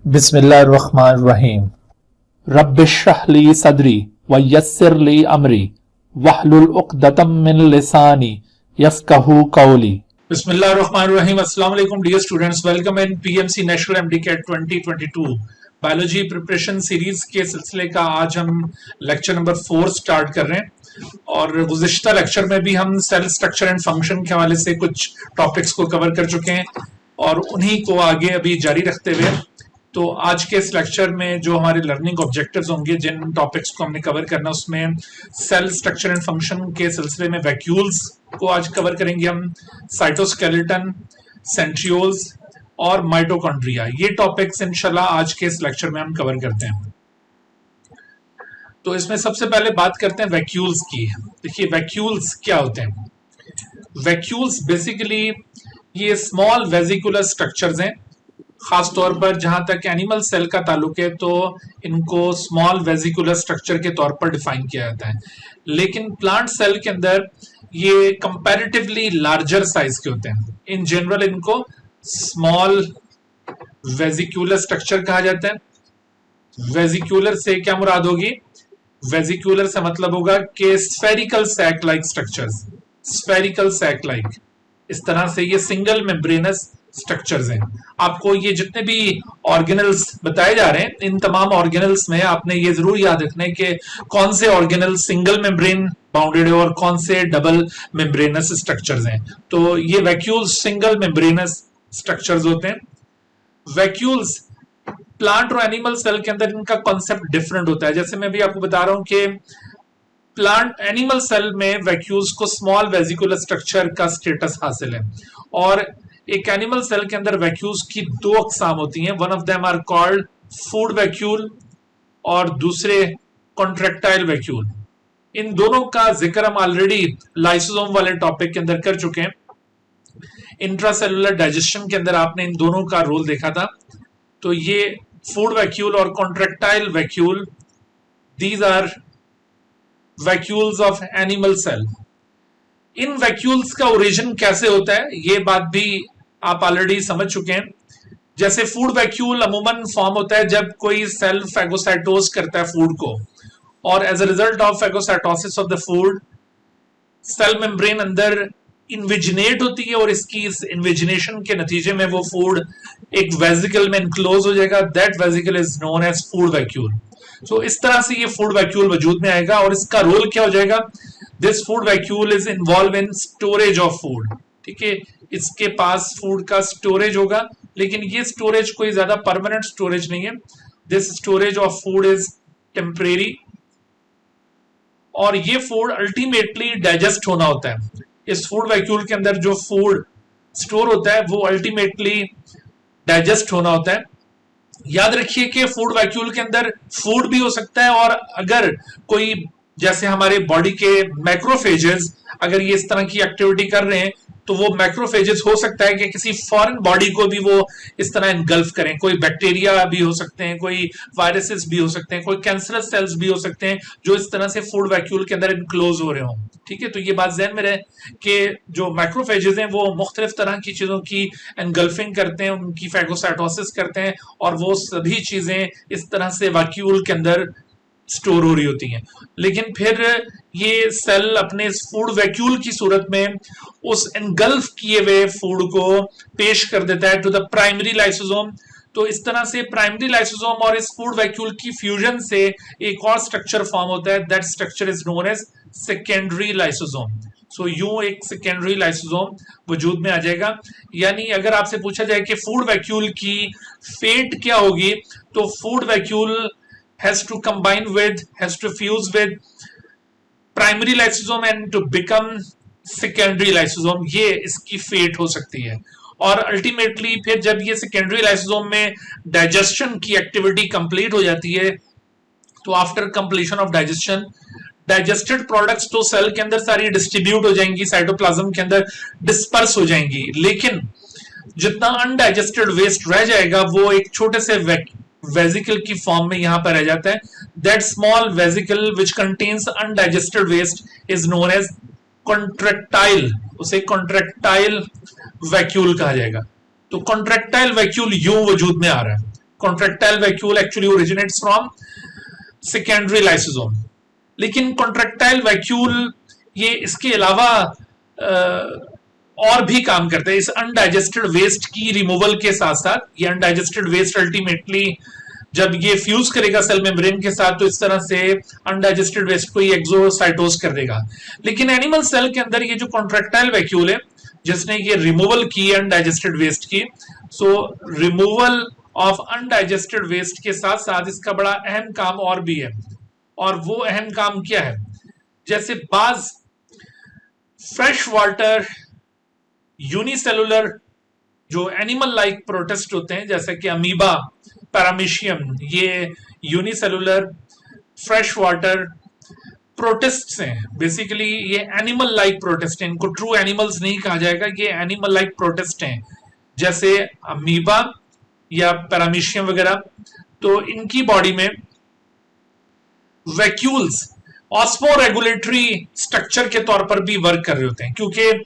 बिस्मिल्लाहिर्रहमानिर्रहीम। रब्बिश्रह ली सदरी व यस्सिर ली अमरी वहलुल उक़दतम मिन लिसानी यफ़क़हू क़ौली। बिस्मिल्लाहिर्रहमानिर्रहीम। अस्सलाम वालेकुम dear students, welcome in PMC national MDCAT 2022 biology preparation series के सिलसिले का आज हम लेक्चर नंबर 4 स्टार्ट कर रहे हैं। और गुज़िश्ता लेक्चर में भी हम सेल स्ट्रक्चर एंड फंक्शन के हवाले से कुछ टॉपिक्स को कवर कर चुके हैं और उन्हीं को आगे अभी जारी रखते हुए तो आज के इस लेक्चर में जो हमारे लर्निंग ऑब्जेक्टिव्स होंगे, जिन टॉपिक्स को हमने कवर करना, उसमें सेल स्ट्रक्चर एंड फंक्शन के सिलसिले में वैक्यूल्स को आज कवर करेंगे हम, साइटोस्केलेटन, सेंट्रियोल्स और माइटोकॉन्ड्रिया। ये टॉपिक्स इंशाल्लाह आज के इस लेक्चर में हम कवर करते हैं। तो इसमें सबसे पहले बात करते हैं वैक्यूल्स की। देखिए वैक्यूल्स क्या होते हैं। वैक्यूल्स बेसिकली ये स्मॉल वेजिकुलर स्ट्रक्चर्स हैं। खास तौर पर जहां तक एनिमल सेल का ताल्लुक है तो इनको स्मॉल वेजिकुलर स्ट्रक्चर के तौर पर डिफाइन किया जाता है, लेकिन प्लांट सेल के अंदर ये कंपैरेटिवली लार्जर साइज के होते हैं। इन जनरल इनको स्मॉल वेजिकुलर स्ट्रक्चर कहा जाता है। वेजिकुलर से क्या मुराद होगी? वेजिकुलर से मतलब होगा कि spherical sac like structures, spherical sac like, इस तरह से ये सिंगल मेम्ब्रेनस स्ट्रक्चर्स हैं। आपको ये जितने भी ऑर्गेनल्स बताए जा रहे हैं, इन तमाम ऑर्गेनल्स में आपने ये जरूर याद रखना है कि कौन से ऑर्गेनल सिंगल मेम्ब्रेन बाउंडेड है और कौन से डबल मेम्ब्रेनस स्ट्रक्चर्स हैं। तो ये वैक्यूल्स सिंगल मेम्ब्रेनस स्ट्रक्चर्स होते हैं। वैक्यूल्स प्लांट और एनिमल सेल के अंदर इनका कॉन्सेप्ट डिफरेंट होता है। जैसे मैं भी आपको बता रहा हूं कि प्लांट एनिमल सेल में वैक्यूल्स को स्मॉल वेजिकुलर स्ट्रक्चर का स्टेटस हासिल है, और एक एनिमल सेल के अंदर वैक्यूल्स की दो अकसाम होती हैं। One of them are called food vacuole और दूसरे कॉन्ट्रैक्टाइल वैक्यूल। इन दोनों का जिक्र हम ऑलरेडी लाइसोसोम वाले टॉपिक के अंदर कर चुके हैं। इंट्रासेलुलर डाइजेशन के अंदर आपने इन दोनों का रोल देखा था। तो ये फूड वैक्यूल और contractile vacuole, these are vacuoles of animal cell. इन वैक्यूल्स का ओरिजिन कैसे होता है ये बात भी आप ऑलरेडी समझ चुके हैं। जैसे फूड वैक्यूल अमूमन फॉर्म होता है जब कोई सेल फैगोसाइटोज करता है फूड को, और as a result of phagocytosis of the food cell membrane अंदर इन्विजिनेट होती है, और इसकी इस इन्विजिनेशन के नतीजे में वो फूड एक वेजिकल में इनक्लोज हो जाएगा। That vesicle is known as food vacuole. So इस तरह से ये फूड वैक्यूल वजूद में आएगा, और इसका रोल क्या हो जाएगा? This food vacuole is involve in storage of food. ठीक है, इसके पास फूड का स्टोरेज होगा, लेकिन ये स्टोरेज कोई ज्यादा परमानेंट स्टोरेज नहीं है। This storage of food is temporary, और ये फूड अल्टीमेटली डाइजेस्ट होना होता है। इस फूड वैक्यूल के अंदर जो फूड स्टोर होता है वो अल्टीमेटली डाइजेस्ट होना होता है। याद रखिए कि फूड वैक्यूल के अंदर फूड भी हो सकता है, और अगर कोई जैसे हमारे बॉडी के मैक्रोफेजेस अगर ये इस तरह की एक्टिविटी कर रहे हैं तो वो मैक्रोफेजेस हो सकता है कि किसी फॉरेन बॉडी को भी वो इस तरह इनगल्फ करें। कोई बैक्टीरिया भी हो सकते हैं, कोई वायरसेस भी हो सकते हैं, कोई कैंसरस सेल्स भी हो सकते हैं जो इस तरह से फूड वैक्यूल के अंदर इनक्लोज हो रहे हों। ठीक है, तो ये बात ध्यान में रहे कि जो मैक्रोफेजेस हैं वो मुख्तलिफ तरह की चीजों की एनगल्फिंग करते हैं, उनकी फैगोसाइटोसिस करते हैं, और वो सभी चीजें इस तरह से वैक्यूल के अंदर स्टोर हो रही होती हैं। लेकिन फिर ये सेल अपने फूड वैक्यूल की सूरत में उस एनगल्फ किए हुए फूड को पेश कर देता है टू द प्राइमरी लाइसोसोम। तो इस तरह से प्राइमरी लाइसोसोम और इस फूड वैक्यूल की फ्यूजन से एक और स्ट्रक्चर फॉर्म होता है। That structure is known as secondary lysosome. So यूं एक सेकेंडरी लाइसोसोम वजूद में आ जाएगा। यानी अगर आपसे पूछा जाए कि फूड वैक्यूल की फेट क्या होगी, तो food vacuole has to combine with, has to fuse with primary lysosome and to become secondary lysosome। ये इसकी फेट हो सकती है, और अल्टीमेटली फिर जब ये सेकेंडरी लाइसोसोम में डाइजेशन की एक्टिविटी कंप्लीट हो जाती है, तो after completion of digestion digested products तो सेल के अंदर सारी डिस्ट्रीब्यूट हो जाएंगी, साइटोप्लाज्म के अंदर डिस्पर्स हो जाएंगी, लेकिन जितना अनडाइजेस्टेड वेस्ट रह जाएगा वो एक छोटे से वेजिकल की फॉर्म में यहां पर रह जाता है। That small vesicle which contains undigested waste is known as contractile. उसे कॉन्ट्रैक्टाइल वैक्यूल कहा जाएगा। तो कॉन्ट्रैक्टाइल वैक्यूल यूं वजूद में आ रहा है। Contractile vacuole actually originates from secondary lysosome. लेकिन कॉन्ट्रेक्टाइल वैक्यूल ये इसके अलावा और भी काम करते हैं। इस अनडाइजेस्टेड वेस्ट की रिमूवल के साथ साथ, ये अनडाइजेस्टेड वेस्ट अल्टीमेटली जब ये फ्यूज करेगा सेल मेम्ब्रेन के साथ, तो इस तरह से अनडाइजेस्टेड वेस्ट को एक्सोसाइटोज कर देगा। लेकिन एनिमल सेल के अंदर ये जो कॉन्ट्रेक्टाइल वैक्यूल है जिसने ये रिमूवल की अनडाइजेस्टेड वेस्ट की, so removal of undigested waste के साथ साथ इसका बड़ा अहम काम और भी है। और वो अहम काम क्या है? जैसे बाज फ्रेश वाटर यूनिसेलुलर जो एनिमल लाइक प्रोटिस्ट होते हैं, जैसे कि अमीबा, पैरामीशियम, ये यूनिसेलुलर फ्रेश वाटर प्रोटिस्ट हैं। बेसिकली ये एनिमल लाइक प्रोटिस्ट हैं, इनको ट्रू एनिमल्स नहीं कहा जाएगा, ये एनिमल लाइक प्रोटिस्ट हैं, जैसे अमीबा या पैरामीशियम वगैरह। तो इनकी बॉडी में वैक्यूल्स ऑस्मोरेगुलेटरी स्ट्रक्चर के तौर पर भी वर्क कर रहे होते हैं, क्योंकि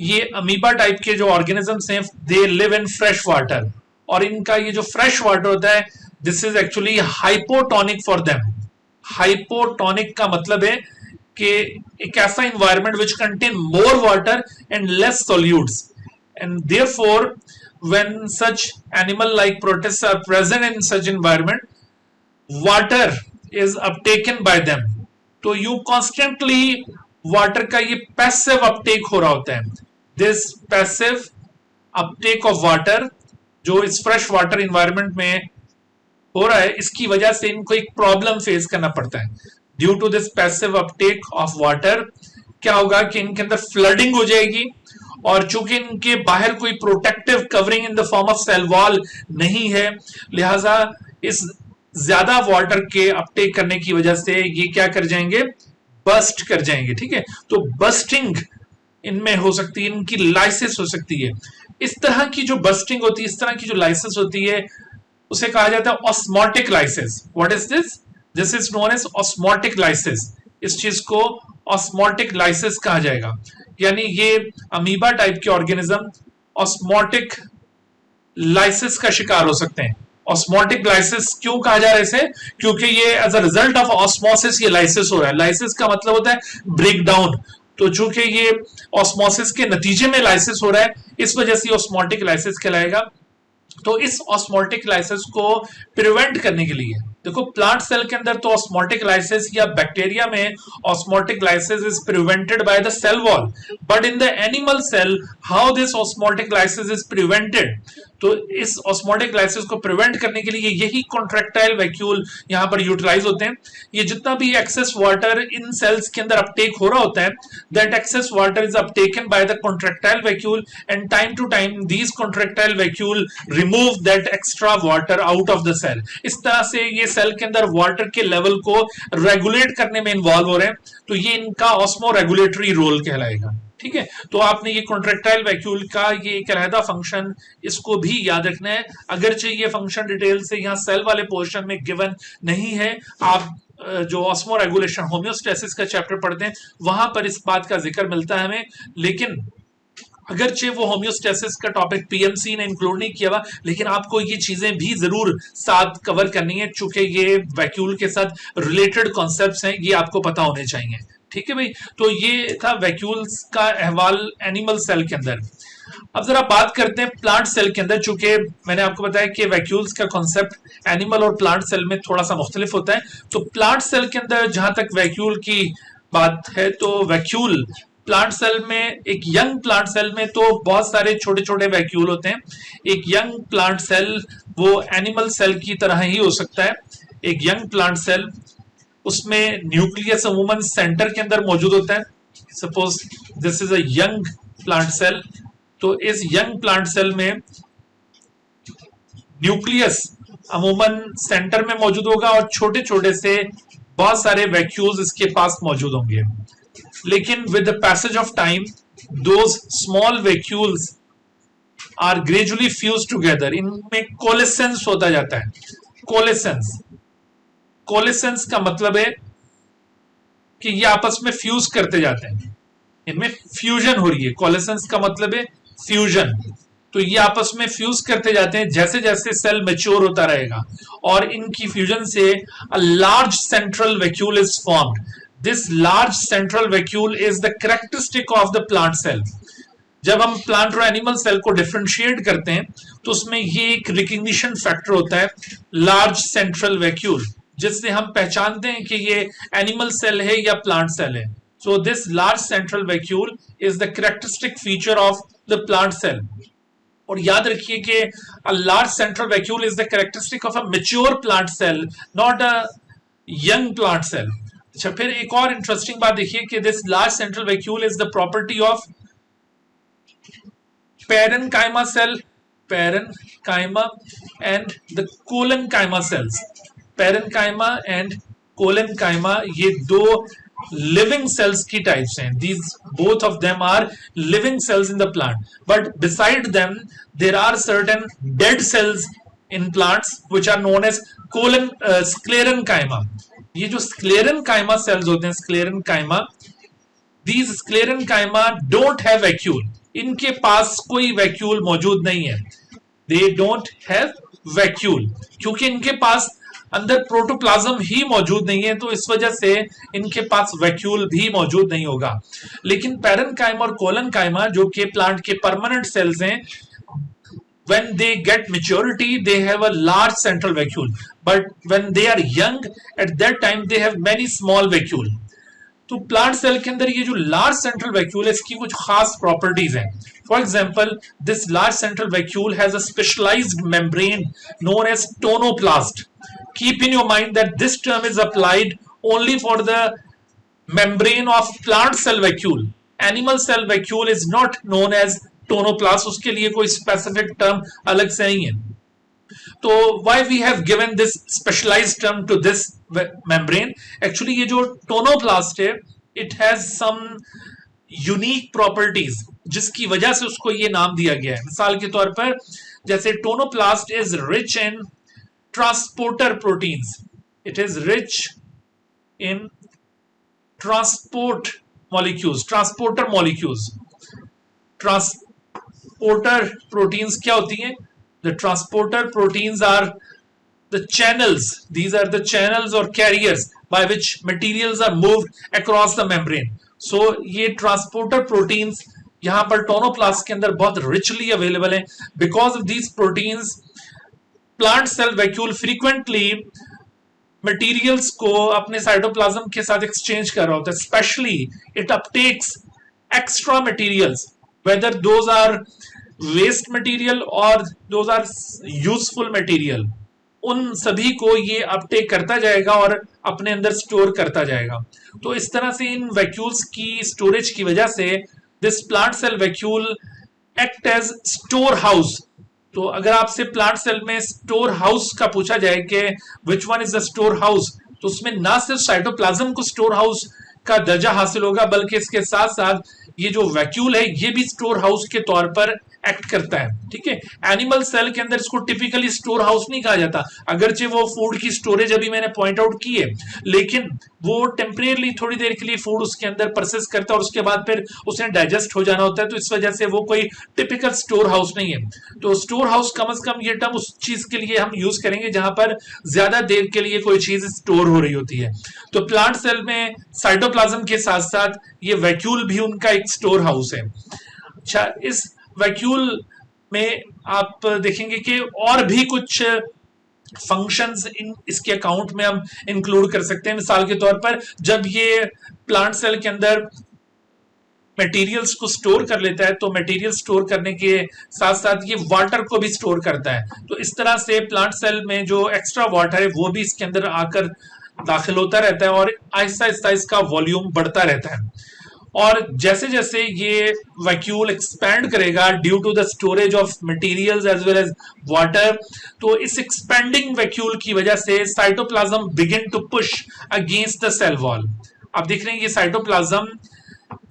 ये अमीबा टाइप के जो ऑर्गेनिजम्स हैं they live in fresh water, और इनका ये जो फ्रेश वाटर होता है this is actually hypotonic for them. Hypotonic का मतलब है कि एक ऐसा environment which contain more water and less solutes, and therefore when such animal like protist are present in such environment, water is uptaken by them. तो you constantly water का ये passive uptake हो रहा होता है। This passive uptake of water जो इस fresh water environment में हो रहा है, इसकी वजह से इनको एक प्रॉब्लम फेस करना पड़ता है। Due to this passive uptake of water क्या होगा कि इनके अंदर फ्लडिंग हो जाएगी, और चूंकि इनके बाहर कोई protective covering in the form of cell wall नहीं है, लिहाजा इस ज्यादा वाटर के अपटेक करने की वजह से ये क्या कर जाएंगे, बस्ट कर जाएंगे। ठीक है, तो बस्टिंग इनमें हो सकती है, इनकी लाइसिस हो सकती है। इस तरह की जो बस्टिंग होती है, इस तरह की जो लाइसिस होती है, उसे कहा जाता है osmotic lysis. What is this? This is known as osmotic lysis. इस चीज को ऑस्मोटिक लाइसिस कहा जाएगा। यानी ये अमीबा टाइप के ऑर्गेनिज्म ऑस्मोटिक लाइसिस का शिकार हो सकते हैं। ऑस्मोटिक लाइसिस क्यों कहा जा रहा है इसे? क्योंकि ये as a result of osmosis ये लाइसिस हो रहा है। लाइसिस का मतलब होता है ब्रेक डाउन, तो चूंकि ये ऑस्मोसिस के नतीजे में लाइसिस हो रहा है, इस वजह से ऑस्मोटिक लाइसिस कहलाएगा। तो इस ऑस्मोटिक लाइसिस को प्रिवेंट करने के लिए, देखो प्लांट सेल के अंदर तो ऑस्मोटिक लाइसिस या बैक्टीरिया में osmotic lysis is prevented by the cell wall, but in the animal cell how this osmotic lysis is prevented? तो इस ऑस्मोटिक लाइसिस को प्रिवेंट करने के लिए यही कॉन्ट्रैक्टाइल वैक्यूल यहां पर यूटिलाइज होते हैं। ये जितना भी एक्सेस वाटर इन सेल्स के अंदर अपटेक हो रहा होता है, that excess water is uptaken by the contractile vacuole, and time to time these contractile vacuole remove that extra water out of the cell. इस तरह से ये सेल के अंदर वाटर के लेवल को रेगुलेट करने में इन्वॉल्व हो रहे हैं, तो ये इनका ऑस्मो रेगुलेटरी रोल कहलाएगा। ठीक है, तो आपने ये कॉन्ट्रैक्टाइल वैक्यूल का ये एक अलहदा फंक्शन, इसको भी याद रखना है। अगरचे ये फंक्शन डिटेल से यहाँ सेल वाले पोर्शन में गिवन नहीं है, आप जो ऑस्मो रेगुलेशन होम्योस्टेसिस का चैप्टर पढ़ते हैं वहां पर इस बात का जिक्र मिलता है हमें, लेकिन अगरचे वो होम्योस्टेसिस का टॉपिक पीएमसी ने इंक्लूड नहीं किया हुआ, लेकिन आपको ये चीजें भी जरूर साथ कवर करनी है, चूंकि ये वैक्यूल के साथ रिलेटेड कॉन्सेप्ट्स हैं, ये आपको पता होने चाहिए। ठीक है भाई, तो ये था वैक्यूल्स का अहवाल एनिमल सेल के अंदर। अब जरा बात करते हैं प्लांट सेल के अंदर। चूंकि मैंने आपको बताया कि वैक्यूल्स का कॉन्सेप्ट एनिमल और प्लांट सेल में थोड़ा सा मुख्तलिफ होता है, तो प्लांट सेल के अंदर जहां तक वैक्यूल की बात है, तो वैक्यूल प्लांट सेल में, एक यंग प्लांट सेल में तो बहुत सारे छोटे छोटे वैक्यूल होते हैं। एक यंग प्लांट सेल वो एनिमल सेल की तरह ही हो सकता है। एक यंग प्लांट सेल, उसमें न्यूक्लियस अमूमन सेंटर के अंदर मौजूद होता है। Suppose this is a young plant cell, तो इस यंग प्लांट सेल में न्यूक्लियस अमूमन सेंटर में मौजूद होगा और छोटे छोटे से बहुत सारे वैक्यूल्स इसके पास मौजूद होंगे। लेकिन with the passage of time those small vacuoles are gradually fuse together, इनमें कोलेसेंस होता जाता है। कोलेसेंस, कोलेसेंस का मतलब है कि ये आपस में फ्यूज करते जाते हैं, इनमें फ्यूजन हो रही है। कोलेसेंस का मतलब है फ्यूजन। तो ये आपस में फ्यूज करते जाते हैं जैसे जैसे सेल मैच्योर होता रहेगा, और इनकी फ्यूजन से a large central vacuole is formed. This large central vacuole is the characteristic of the plant cell. जब हम प्लांट और एनिमल सेल को डिफरेंशिएट करते हैं तो उसमें ये एक रिकग्निशन फैक्टर होता है, लार्ज सेंट्रल वैक्यूल, जिससे हम पहचानते हैं कि ये एनिमल सेल है या प्लांट सेल है. So this large central vacuole is the characteristic feature of the plant cell. और याद रखिए कि a large central vacuole is the characteristic of a mature plant cell, not a young plant cell. अच्छा, फिर एक और interesting बात देखिए कि this large central vacuole is the property of parenchyma cell, parenchyma and the collenchyma cells. Parenchyma and collenchyma ये दो living cells की types हैं. These both of them are living cells in the plant. But beside them there are certain dead cells in plants which are known as sclerenchyma. ये जो sclerenchyma cells होते हैं, sclerenchyma, these sclerenchyma don't have vacuole. इनके पास कोई vacuole मौजूद नहीं है. They don't have vacuole, क्योंकि इनके पास अंदर प्रोटोप्लाज्म ही मौजूद नहीं है, तो इस वजह से इनके पास वैक्यूल भी मौजूद नहीं होगा. लेकिन पैरेन्काइमा और कोलेनकाइमा जो कि प्लांट के परमानेंट सेल्स हैं, when they get maturity they have a large central vacuole, but when they are young at that time they have many small vacuole. तो प्लांट सेल के अंदर ये जो लार्ज सेंट्रल वैक्यूल है, इसकी कुछ खास प्रॉपर्टीज हैं. For example, this large central vacuole has a specialised membrane known as tonoplast. Keep in your mind that this term is applied only for the membrane of plant cell vacuole. Animal cell vacuole is not known as tonoplast, उसके लिए कोई specific term अलग से नहीं है. तो why we have given this specialized term to this membrane? Actually ये जो टोनोप्लास्ट है, it has some unique properties जिसकी वजह से उसको ये नाम दिया गया है. मिसाल के तौर पर, जैसे tonoplast is rich in transporter proteins. It is rich in transporter molecules. Transporter proteins क्या होती हैं? The transporter proteins are the channels. These are the channels or carriers by which materials are moved across the membrane. So ये transporter proteins यहाँ पर tonoplast के अंदर बहुत richly available हैं. Because of these proteins, plant cell vacuole frequently materials को अपने cytoplasm के साथ exchange कर रहा होता है. Especially it uptakes extra materials, whether those are waste material और दोज आर यूजफुल मटेरियल, उन सभी को ये अपटेक करता जाएगा और अपने अंदर स्टोर करता जाएगा. तो इस तरह से इन वैक्यूल्स की स्टोरेज की वजह से this plant cell vacuole act as store house. तो अगर आपसे प्लांट सेल में स्टोर हाउस का पूछा जाए कि which one is the store house, तो उसमें ना सिर्फ साइटोप्लाज्म को स्टोर हाउस का दर्जा हासिल होगा, बल्कि इसके साथ साथ ये जो वैक्यूल है ये भी स्टोर हाउस के तौर पर एक्ट करता है. ठीक है, एनिमल सेल के अंदर इसको टिपिकली स्टोर हाउस नहीं कहा जाता, अगरचे वो फूड की स्टोरेज अभी मैंने पॉइंट आउट की है, लेकिन वो टेम्परेरली थोड़ी देर के लिए फूड उसके अंदर प्रोसेस करता है और उसके बाद फिर उसे डाइजेस्ट हो जाना होता है. तो इस वजह से वो कोई टिपिकल स्टोर हाउस नहीं है. तो स्टोर हाउस कम से कम ये टर्म उस चीज के लिए हम यूज करेंगे जहां पर ज्यादा देर के लिए कोई चीज स्टोर हो रही होती है. तो प्लांट सेल में साइटोप्लाज्म के साथ साथ ये वैक्यूल भी उनका एक स्टोर हाउस है. अच्छा, इस वैक्यूल में आप देखेंगे कि और भी कुछ फंक्शंस इसके अकाउंट में हम इंक्लूड कर सकते हैं. मिसाल के तौर पर, जब ये प्लांट सेल के अंदर मटेरियल्स को स्टोर कर लेता है तो मटेरियल स्टोर करने के साथ साथ ये वाटर को भी स्टोर करता है. तो इस तरह से प्लांट सेल में जो एक्स्ट्रा वाटर है वो भी इसके अंदर आकर दाखिल होता रहता है और आहिस्ता आहिस्ता इसका वॉल्यूम बढ़ता रहता है. और जैसे जैसे ये वैक्यूल एक्सपैंड करेगा due to the storage of materials as well as water, तो इस एक्सपेंडिंग वैक्यूल की वजह से cytoplasm begin to push against the cell wall. आप देख रहे हैं ये साइटोप्लाज्म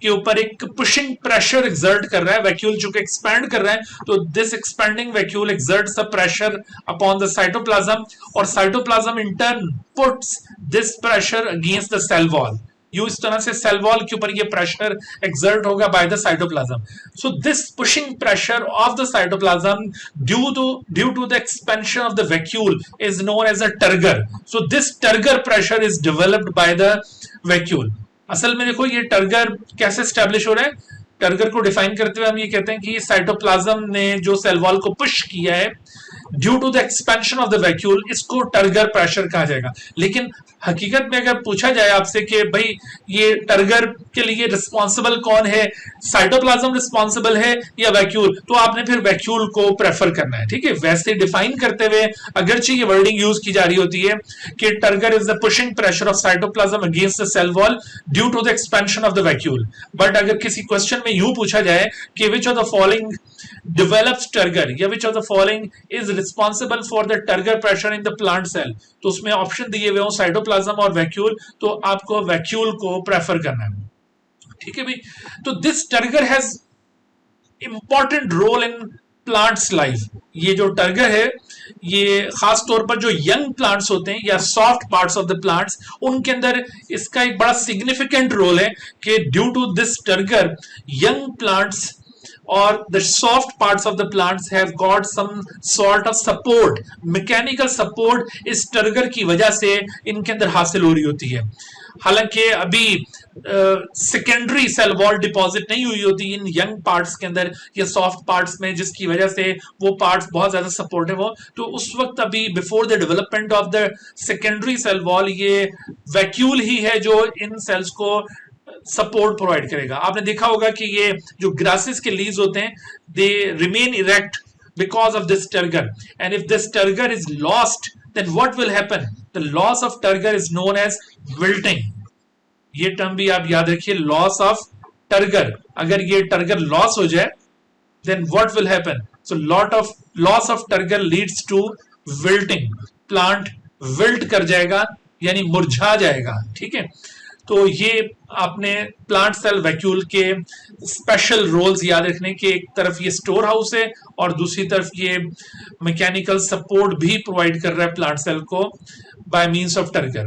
के ऊपर एक पुशिंग प्रेशर एक्सर्ट कर रहा है. वैक्यूल चूंकि एक्सपैंड कर रहा है तो this expanding vacuole exerts the pressure upon the cytoplasm और cytoplasm in turn puts this pressure against the cell wall. You इस तरह से सेल वॉल के ऊपर ये प्रेशर एक्सर्ट होगा by the cytoplasm. So this pushing pressure of the cytoplasm due to the expansion of the vacuole is known as a turgor. So this turgor pressure is developed by the vacuole. असल में देखो ये turgor कैसे establish हो रहा है. Turgor को define करते हुए हम ये कहते हैं कि साइटोप्लाज्म ने जो सेल वॉल को पुश किया है due to the expansion of the vacuole, इसको टर्गर प्रेशर कहा जाएगा. लेकिन हकीकत में अगर पूछा जाए आपसे कि भाई ये टर्गर के लिए रिस्पॉन्सिबल कौन है, साइटोप्लाज्म रिस्पॉन्सिबल है या वैक्यूल, तो आपने फिर वैक्यूल को प्रेफर करना है. ठीक है, वैसे डिफाइन करते हुए अगरचे ये वर्डिंग यूज की जा रही होती है कि turgor is the pushing pressure of cytoplasm against the cell wall due to the expansion of the vacuole. But अगर किसी क्वेश्चन में यूं पूछा जाए कि which of the following develops turgor या which of the following is responsible for the turgor pressure in the plant cell, तो उसमें ऑप्शन दिए हुए हो साइटोप्लाज्म और वैक्यूल, तो आपको वैक्यूल को प्रेफर करना है. ठीक है भाई. तो this turgor has important role in plants life. ये जो टर्गर है ये खास तौर पर जो यंग प्लांट्स होते हैं या soft parts of the plants, उनके अंदर इसका एक बड़ा सिग्निफिकेंट रोल है कि due to this turgor young plants or the soft parts of the plants have got some sort of support, mechanical support इस टर्गर की वजह से इनके अंदर हासिल हो रही होती है. हालांकि अभी सेकेंडरी सेल वॉल डिपॉजिट नहीं हुई होती इन यंग पार्ट्स के अंदर या सॉफ्ट पार्ट्स में, जिसकी वजह से वो पार्ट्स बहुत ज्यादा सपोर्टिव हो. तो उस वक्त अभी before the development of the secondary cell wall ये वैक्यूल ही है जो इन सेल्स को सपोर्ट प्रोवाइड करेगा. आपने देखा होगा कि ये जो ग्रासेस के लीव्स होते हैं they remain erect because of this turgor, and if this turgor is lost then what will happen, the loss of turgor is known as wilting. ये टर्म भी आप याद रखिए, लॉस ऑफ टर्गर. अगर ये टर्गर लॉस हो जाए then what will happen, so loss of turgor leads to wilting. Plant wilt कर जाएगा यानी मुरझा जाएगा. ठीक है, तो ये आपने प्लांट सेल वैक्यूल के स्पेशल रोल्स याद रखने के, एक तरफ ये स्टोर हाउस है और दूसरी तरफ ये मैकेनिकल सपोर्ट भी प्रोवाइड कर रहा है प्लांट सेल को बाय मींस ऑफ टर्गर.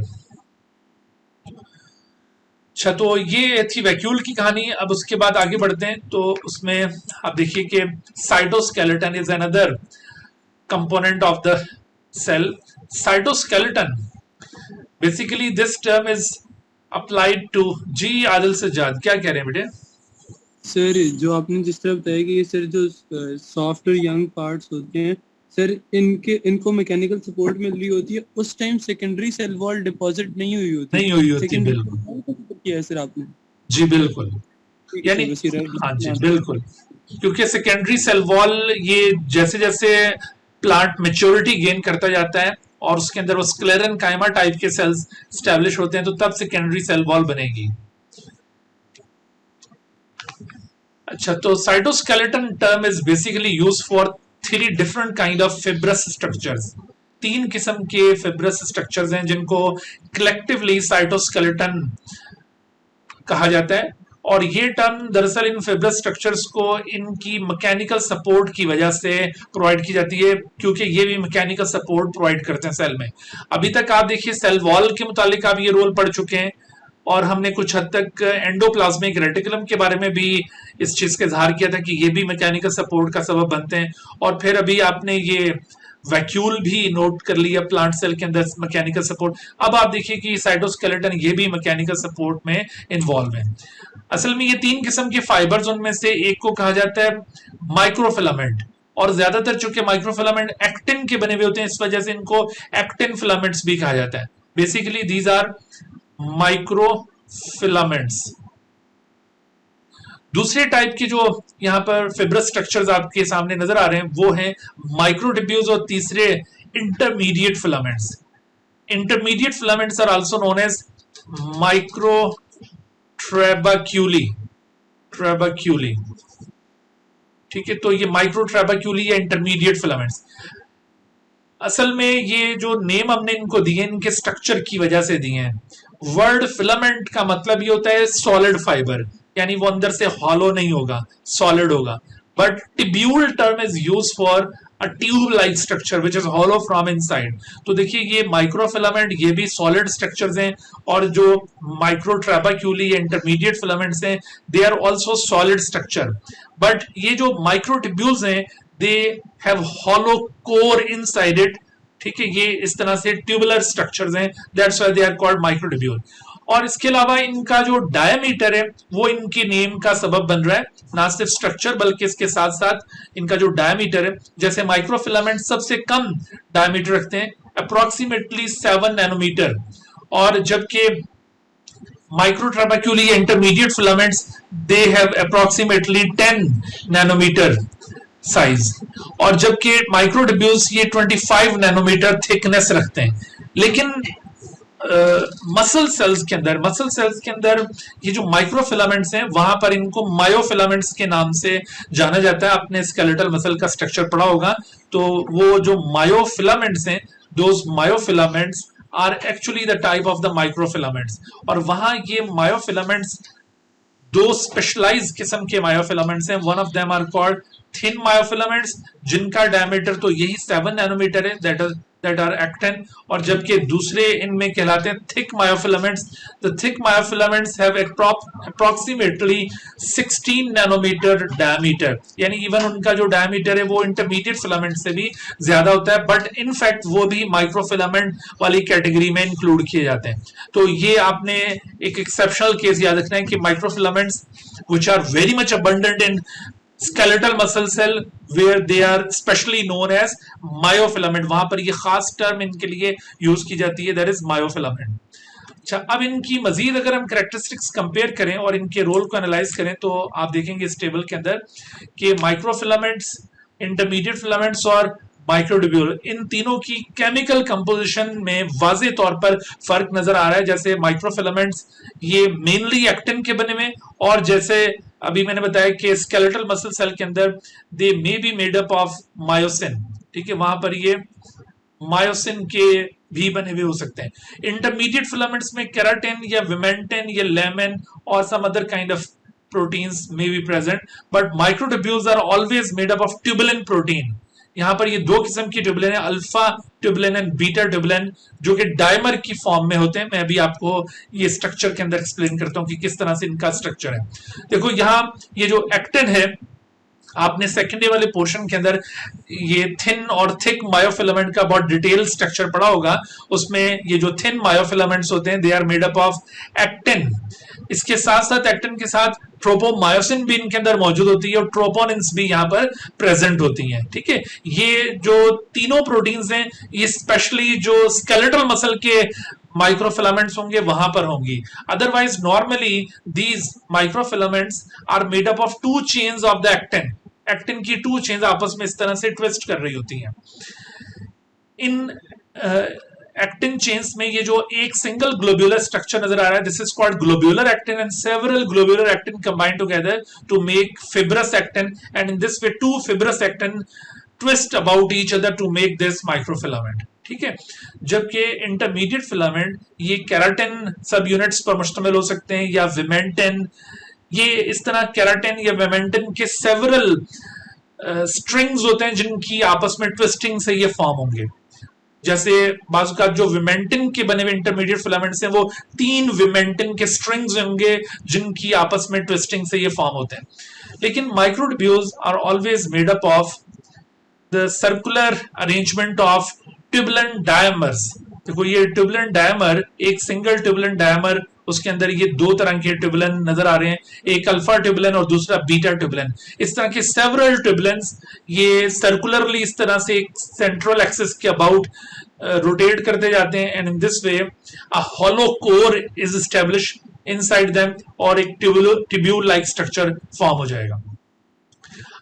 अच्छा, तो ये थी वैक्यूल की कहानी. अब उसके बाद आगे बढ़ते हैं. तो उसमें आप देखिए कि cytoskeleton is another component of the cell. Cytoskeleton basically this term is applied to जी. आदिल सज्जाद क्या कह रहे हैं बेटे? सर जो आपने जिस तरह बताया कि ये सर जो सॉफ्ट और यंग पार्ट्स होते हैं सर, इनको मैकेनिकल सपोर्ट मिल रही होती है. उस time secondary cell wall deposit नहीं हुई होती. बिल्कुल किया है सर आपने. जी बिल्कुल, यानी हाँ जी बिल्कुल, क्योंकि सेकेंडरी सेल वॉल ये जैसे जैसे प्लांट मेच्योरिटी गेन करता जाता है और उसके अंदर वो स्क्लेरन कायमा टाइप के सेल्स स्टैब्लिश होते हैं, तो तब सेकेंडरी सेल वॉल बनेगी. अच्छा, तो cytoskeleton term is basically used for 3 different kind of fibrous structures. 3 किस्म के फिब्रस स्ट्रक्चर्स हैं जिनको कलेक्टिवली साइटोस्केलेटन कहा जाता है. और ये टर्म दरअसल इन फिब्रस स्ट्रक्चर्स को इनकी मैकेनिकल सपोर्ट की वजह से प्रोवाइड की जाती है, क्योंकि ये भी मैकेनिकल सपोर्ट प्रोवाइड करते हैं सेल में. अभी तक आप देखिए सेल वॉल के मुतालिक आप ये रोल पढ़ चुके हैं और हमने कुछ हद तक एंडोप्लाज्मिक रेटिकुलम के बारे में भी इस चीज का इजहार किया था कि ये भी मैकेनिकल सपोर्ट का सबब बनते हैं. और फिर अभी आपने ये वैक्यूल भी नोट कर लिया प्लांट सेल के अंदर मैकेनिकल सपोर्ट. अब आप देखिए कि साइटोस्केलेटन ये भी मैकेनिकल सपोर्ट में इन्वॉल्व है. असल में ये 3 किस्म के फाइबर्स, उनमें से एक को कहा जाता है माइक्रोफिलामेंट, और ज्यादातर चूंकि माइक्रोफिलामेंट एक्टिन के बने हुए होते हैं इस वजह से इनको एक्टिन फिलामेंट्स भी कहा जाता है. Basically these are microfilaments. दूसरे टाइप के जो यहाँ पर फिब्रस स्ट्रक्चर्स आपके सामने नजर आ रहे हैं वो हैं माइक्रोट्यूब्यूल्स, और तीसरे intermediate filaments. Intermediate filaments are also known as microtrabeculae. ठीक है, तो ये माइक्रोट्रेबेक्यूली या इंटरमीडिएट फिलामेंट्स. असल में ये जो नेम हमने इनको दिए इनके स्ट्रक्चर की वजह से दिए हैं. वर्ड फिलामेंट का मतलब ये होता है सॉलिड फाइबर, यानी वो अंदर से हॉलो नहीं होगा, सॉलिड होगा. But tubule term is use for a tube like structure which is hollow from inside. तो देखिए ये माइक्रोफिलामेंट ये भी सॉलिड स्ट्रक्चर्स हैं, और जो माइक्रोट्रेबेक्यूली इंटरमीडिएट फिलामेंट्स हैं they are also solid structure, but ये जो माइक्रोट्यूब्यूल्स हैं they have hollow core inside it, ठीक है, ये इस तरह से ट्यूबुलर स्ट्रक्चर्स हैं, that's why they are called microtubule. और इसके अलावा इनका जो डायमीटर है वो इनकी नेम का सबब बन रहा है, ना सिर्फ स्ट्रक्चर बल्कि इसके साथ साथ इनका जो डायमीटर है, जैसे माइक्रोफिलामेंट सबसे कम डायमीटर रखते हैं अप्रोक्सीमेटली 7 नैनोमीटर, और जबकि microtrabeculae intermediate filaments they have approximately 10 nanometre size, और जबकि माइक्रोट्यूब्यूल्स ये 25 नैनोमीटर थिकनेस रखते हैं। लेकिन मसल सेल्स के अंदर ये जो माइक्रोफिलामेंट्स हैं वहां पर इनको मायोफिलामेंट्स के नाम से जाना जाता है। आपने स्केलेटल मसल का स्ट्रक्चर पढ़ा होगा, तो वो जो मायोफिलामेंट्स हैं, those myofilaments are actually the type of the microfilaments, और वहां ये मायोफिलामेंट्स दो स्पेशलाइज्ड किस्म के मायोफिलामेंट्स हैं। One of them are called thin myofilaments, जिनका डायमीटर तो यही 7 नैनोमीटर है, दैट आर एक्टिन, और जबकि दूसरे इनमें कहलाते हैं thick myofilaments. The thick myofilaments have approximately 16 nanometre diameter, यानी इवन उनका जो डायमीटर है वो इंटरमीडिएट फिलामेंट से भी ज्यादा होता है, बट इनफैक्ट वो भी माइक्रोफिलामेंट वाली कैटेगरी में इंक्लूड किए जाते हैं। तो ये आपने एक एक्सेप्शनल केस याद रखना है कि microfilaments which are very much abundant in skeletal muscle cell where they are specially known as myofilament, वहां पर ये खास टर्म इनके लिए यूज की जाती है, that is myofilament। अच्छा, अब इनकी मजीद अगर हम कैरेक्टरिस्टिक्स कंपेयर करें और इनके रोल को एनालाइज करें तो आप देखेंगे इस टेबल के अंदर कि माइक्रोफिलामेंट्स, इंटरमीडिएट फिलामेंट्स और माइक्रोट्यूब्यूल, इन तीनों की केमिकल कंपोजिशन में वाज़ेह तौर पर फर्क नजर आ रहा है। जैसे माइक्रोफिलामेंट्स ये मेनली एक्टिन के बने हुए, और जैसे अभी मैंने बताया कि स्केलेटल मसल सेल के अंदर they may be made up of myosin, ठीक है, वहां पर ये मायोसिन के भी बने हुए हो सकते हैं। इंटरमीडिएट फिलामेंट्स में केराटिन या विमेंटिन या लेमिन और some other kind of proteins may be present, but microtubules are always made up of tubulin protein. यहां पर ये दो किस्म की ट्यूबुलिन है, alpha tubulin and beta tubulin, जो कि डायमर की फॉर्म में होते हैं। मैं अभी आपको ये स्ट्रक्चर के अंदर एक्सप्लेन करता हूं कि किस तरह से इनका स्ट्रक्चर है। देखो यहाँ ये जो एक्टिन है, आपने सेकेंडरी वाले पोर्शन के अंदर ये थिन और थिक मायोफिलामेंट का बहुत डिटेल स्ट्रक्चर पढ़ा होगा। उसमें ये जो थिन मायोफिलामेंट्स होते हैं they are made up of actin. इसके साथ साथ एक्टिन के साथ ट्रोपोमायोसिन भी इनके अंदर मौजूद होती है और ट्रोपोनिन्स भी यहाँ पर प्रेजेंट होती हैं, ठीक है। ये जो तीनों प्रोटीन्स हैं ये स्पेशली जो स्केलेटल मसल के माइक्रोफिलामेंट्स होंगे वहां पर होंगी। Otherwise normally these microfilaments are made up of 2 chains of the actin. Actin की 2 चेन्स आपस में इस तरह से ट्विस्ट कर रही होती हैं। इन एक्टिन चेन्स में ये जो एक सिंगल ग्लोब्यूलर स्ट्रक्चर नजर आ रहा है, this is called globular actin, and several globular actin combine together to make fibrous actin, and in this way 2 fibrous actin twist about each other to make this microfilament, ठीक है। जबकि intermediate filament ये keratin subunits पर मुश्तमिल हो सकते हैं या विमेंटिन, ये इस तरह केराटिन या विमेंटिन के सेवरल स्ट्रिंग्स होते हैं जिनकी आपस में ट्विस्टिंग से ये फॉर्म होंगे। जैसे बाजू का जो विमेंटिन के बने हुए इंटरमीडिएट फिलामेंट्स हैं वो 3 विमेंटिन के स्ट्रिंग्स होंगे जिनकी आपस में ट्विस्टिंग से ये फॉर्म होते हैं। लेकिन microtubules are always made up of the circular arrangement of tubulin dimers. देखो ये ट्यूबुलिन डायमर, एक सिंगल ट्यूबुलिन डायमर, उसके अंदर ये 2 तरह के ट्यूबुलिन नजर आ रहे हैं, एक अल्फा ट्यूबुलिन और दूसरा बीटा ट्यूबुलिन। इस तरह के सेवरल ट्यूबुलिन्स ये सर्कुलरली इस तरह से एक सेंट्रल एक्सिस के अबाउट रोटेट करते जाते हैं, and in this way a hollow core is established inside them और एक ट्यूब्यूल लाइक स्ट्रक्चर फॉर्म हो जाएगा।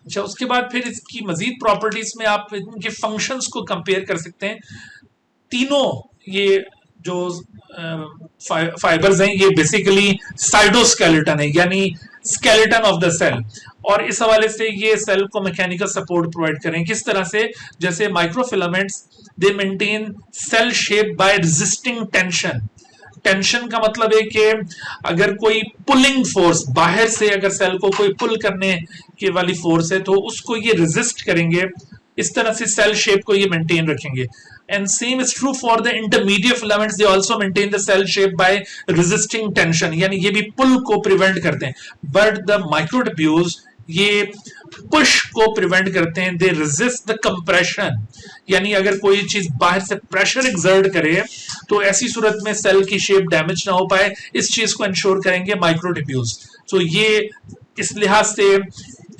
अच्छा, उसके बाद फिर इसकी मजीद प्रॉपर्टीज में आप इनके फंक्शंस को कंपेयर कर सकते हैं। तीनों ये जो फाइबर्स हैं ये बेसिकली साइटोस्केलेटन है, यानी स्केलेटन ऑफ द सेल, और इस हवाले से ये सेल को मैकेनिकल सपोर्ट प्रोवाइड करें। किस तरह से? जैसे microfilaments they maintain cell shape by resisting tension. Tension का मतलब है कि अगर कोई पुलिंग फोर्स बाहर से अगर सेल को कोई पुल करने के वाली फोर्स है तो उसको ये रेजिस्ट करेंगे इस तरह से सेल शेप को ये मेंटेन रखेंगे। And same is true for the intermediate filaments, they also maintain the cell shape by resisting tension, यानी ये भी पुल को प्रिवेंट करते हैं। बट द माइक्रोट्यूब्यूल्स ये पुश को प्रिवेंट करते हैं, दे रेजिस्ट द कंप्रेशन, यानी अगर कोई चीज बाहर से प्रेशर एक्सर्ट करे तो ऐसी सूरत में सेल की शेप डैमेज ना हो पाए, इस चीज को इंश्योर करेंगे माइक्रोट्यूब्यूल्स। तो ये इस लिहाज से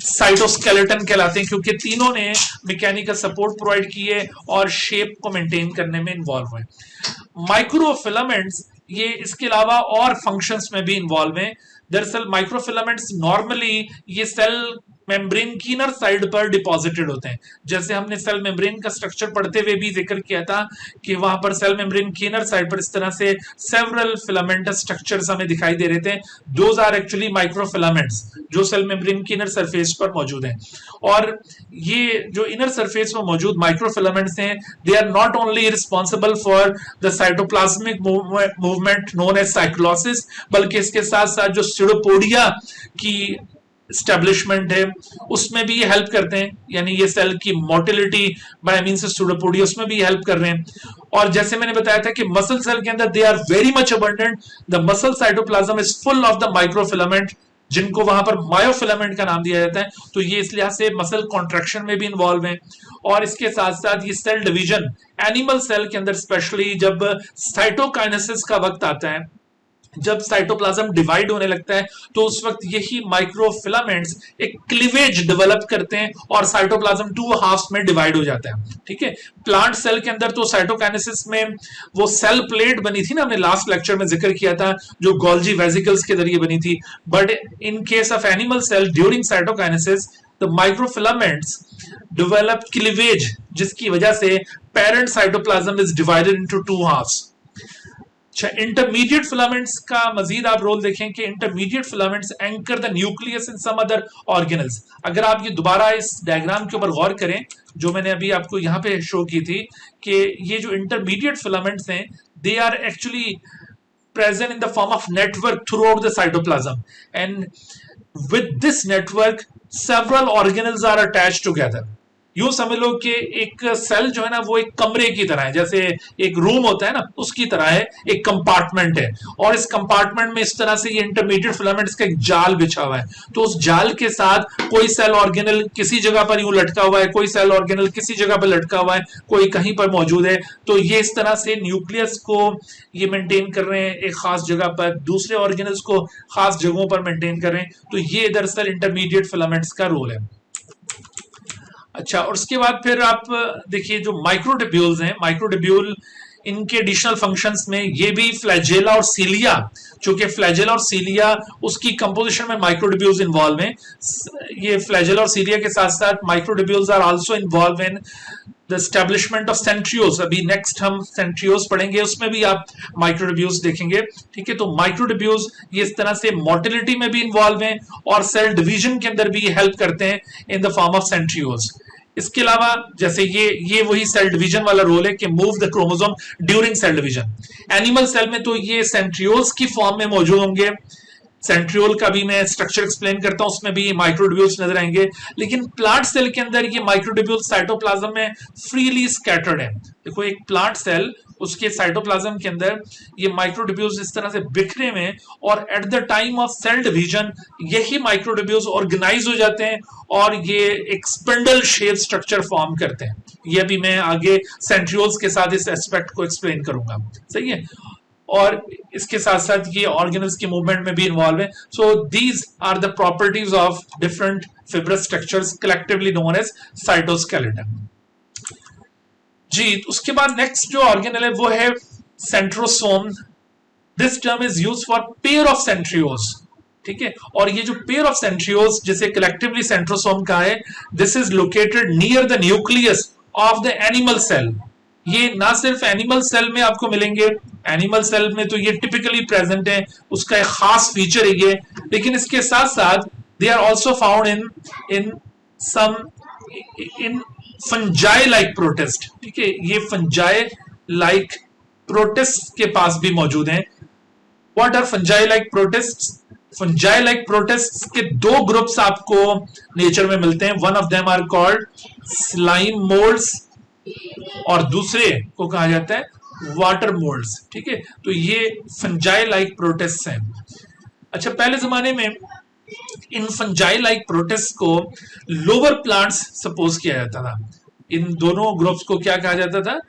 साइटोस्केलेटन कहलाते हैं, क्योंकि तीनों ने मैकेनिकल सपोर्ट प्रोवाइड किए और शेप को मेंटेन करने में इन्वॉल्व हुए। माइक्रोफिलामेंट्स ये इसके अलावा और फंक्शंस में भी इन्वॉल्व हैं। दरअसल माइक्रोफिलामेंट्स नॉर्मली ये सेल मेम्ब्रेन की इनर साइड पर डिपॉजिटेड होते हैं। जैसे हमने सेल मेम्ब्रेन का स्ट्रक्चर पढ़ते हुए भी जिक्र किया था कि वहां पर सेल मेम्ब्रेन की इनर साइड पर इस तरह से सेवरल फिलामेंटस स्ट्रक्चर्स हमें दिखाई दे रहे थे। दोज आर एक्चुअली माइक्रोफिलामेंट्स जो सेल मेम्ब्रेन की इनर सरफेस पर मौजूद हैं। और ये जो इनर सरफेस पर मौजूद माइक्रोफिलामेंट्स हैं, they are not only responsible for the cytoplasmic movement known as cyclosis, बल्कि इसके साथ साथ जो स्यूडोपोडिया की स्टैब्लिशमेंट है उसमें भी ये हेल्प करते हैं, यानी ये सेल की motility by means of pseudopodia उसमें भी हेल्प कर रहे हैं। और जैसे मैंने बताया था कि मसल सेल के अंदर they are very much abundant, the muscle cytoplasm is full of the microfilament, जिनको वहां पर मायोफिलामेंट का नाम दिया जाता है। तो ये इस लिहाज से मसल कॉन्ट्रैक्शन में भी इन्वॉल्व है। और इसके साथ साथ ये सेल डिवीजन एनिमल सेल के अंदर स्पेशली जब साइटोकाइनेसिस का वक्त आता है, जब साइटोप्लाज्म डिवाइड होने लगता है, तो उस वक्त यही माइक्रोफिलामेंट्स एक क्लीवेज डेवलप करते हैं और साइटोप्लाज्म टू हाफ्स में डिवाइड हो जाता है। ठीक है, प्लांट सेल के अंदर तो साइटोकाइनेसिस में वो सेल प्लेट बनी थी ना, हमने लास्ट लेक्चर में जिक्र किया था, जो गोल्जी वेसिकल्स के जरिए बनी थी। But in case of animal cell during cytokinesis the microfilaments develop cleavage, जिसकी वजह से parent cytoplasm is divided into two halves. अच्छा, इंटरमीडिएट फिलामेंट्स का मजीद आप रोल देखें कि intermediate filaments anchor the nucleus in some other organelles. अगर आप ये दोबारा इस डायग्राम के ऊपर गौर करें जो मैंने अभी आपको यहाँ पे शो की थी, कि ये जो इंटरमीडिएट फिलामेंट्स हैं they are actually present in the form of network throughout the cytoplasm, and with this network several organelles are attached together. यूं समझ लो कि एक सेल जो है ना वो एक कमरे की तरह है, जैसे एक रूम होता है ना उसकी तरह है, एक कंपार्टमेंट है। और इस कंपार्टमेंट में इस तरह से ये इंटरमीडिएट फिलामेंट्स का एक जाल बिछा हुआ है। तो उस जाल के साथ कोई सेल ऑर्गेनल किसी जगह पर यूं लटका हुआ है, कोई सेल ऑर्गेनल किसी जगह पर लटका हुआ है, कोई कहीं पर मौजूद है। तो ये इस तरह से न्यूक्लियस को ये मेंटेन कर रहे हैं एक खास जगह पर, दूसरे ऑर्गेनल्स को खास जगहों पर मेंटेन कर रहे हैं। तो ये दरअसल इंटरमीडिएट फिलामेंट्स का रोल है। अच्छा, और उसके बाद फिर आप देखिए जो माइक्रोट्यूब्यूल्स हैं, माइक्रोट्यूब्यूल इनके एडिशनल फंक्शंस में ये भी फ्लैजेला और सीलिया, चूंकि फ्लैजेला और सीलिया उसकी कंपोजिशन में माइक्रोट्यूब्यूल्स इन्वॉल्व हैं। ये फ्लैजेला और सीलिया के साथ साथ microtubules are also involved in the establishment of centrioles. अभी नेक्स्ट हम सेंट्रियोल्स पढ़ेंगे, उसमें भी आप माइक्रोट्यूब्यूल्स देखेंगे। ठीक है, तो माइक्रोट्यूब्यूल्स ये इस तरह से मोटिलिटी में भी इन्वॉल्व हैं और सेल डिवीजन के अंदर भी हेल्प करते हैं इन द फॉर्म ऑफ सेंट्रियोल्स। इसके अलावा जैसे ये वही सेल डिवीजन वाला रोल है कि move the chromosome during cell division. Animal cell में तो ये सेंट्रियोल्स की फॉर्म में मौजूद होंगे। सेंट्रियोल का भी मैं स्ट्रक्चर एक्सप्लेन करता हूं, उसमें भी माइक्रोट्यूब्यूल्स नजर आएंगे। लेकिन प्लांट सेल के अंदर ये माइक्रोट्यूब्यूल्स साइटोप्लाज्म में फ्रीली स्कैटर्ड है। देखो, एक प्लांट सेल उसके साइटोप्लाज्म के अंदर ये माइक्रोट्यूब्यूल्स इस तरह से बिखरे हुए हैं, और at the time of cell division यही माइक्रोट्यूब्यूल्स ऑर्गेनाइज हो जाते हैं और ये एक स्पिंडल शेप स्ट्रक्चर फॉर्म करते हैं। ये अभी मैं आगे सेंट्रियोल्स के साथ इस एस्पेक्ट को एक्सप्लेन करूंगा। सही है, और इसके साथ साथ ये ऑर्गेनल्स की मूवमेंट में भी इन्वॉल्व है। So these are the properties of different fibrous structures collectively known as cytoskeleton. जी, उसके बाद नेक्स्ट जो ऑर्गेनल है वो है centrosome. This term is used for pair of centrioles. ठीक है, और ये जो पेयर ऑफ सेंट्रियोल्स जिसे कलेक्टिवली सेंट्रोसोम कहा है, this is located near the nucleus of the animal cell. ये ना सिर्फ एनिमल सेल में आपको मिलेंगे, एनिमल सेल में तो ये टिपिकली प्रेजेंट है, उसका एक खास फीचर है ये, लेकिन इसके साथ साथ they are also found in some in fungi like protist. ठीक है, ये फंजाई लाइक प्रोटिस्ट के पास भी मौजूद हैं। What are fungi like protist? Fungi like protist के दो ग्रुप्स आपको नेचर में मिलते हैं. One of them are called slime moulds और दूसरे को कहा जाता है वाटर मोल्ड्स. ठीक है, तो ये फंजाई लाइक प्रोटिस्ट हैं. अच्छा, पहले जमाने में इन फंजाई लाइक प्रोटिस्ट को लोअर प्लांट्स सपोज किया जाता था. इन दोनों ग्रुप्स को क्या कहा जाता था?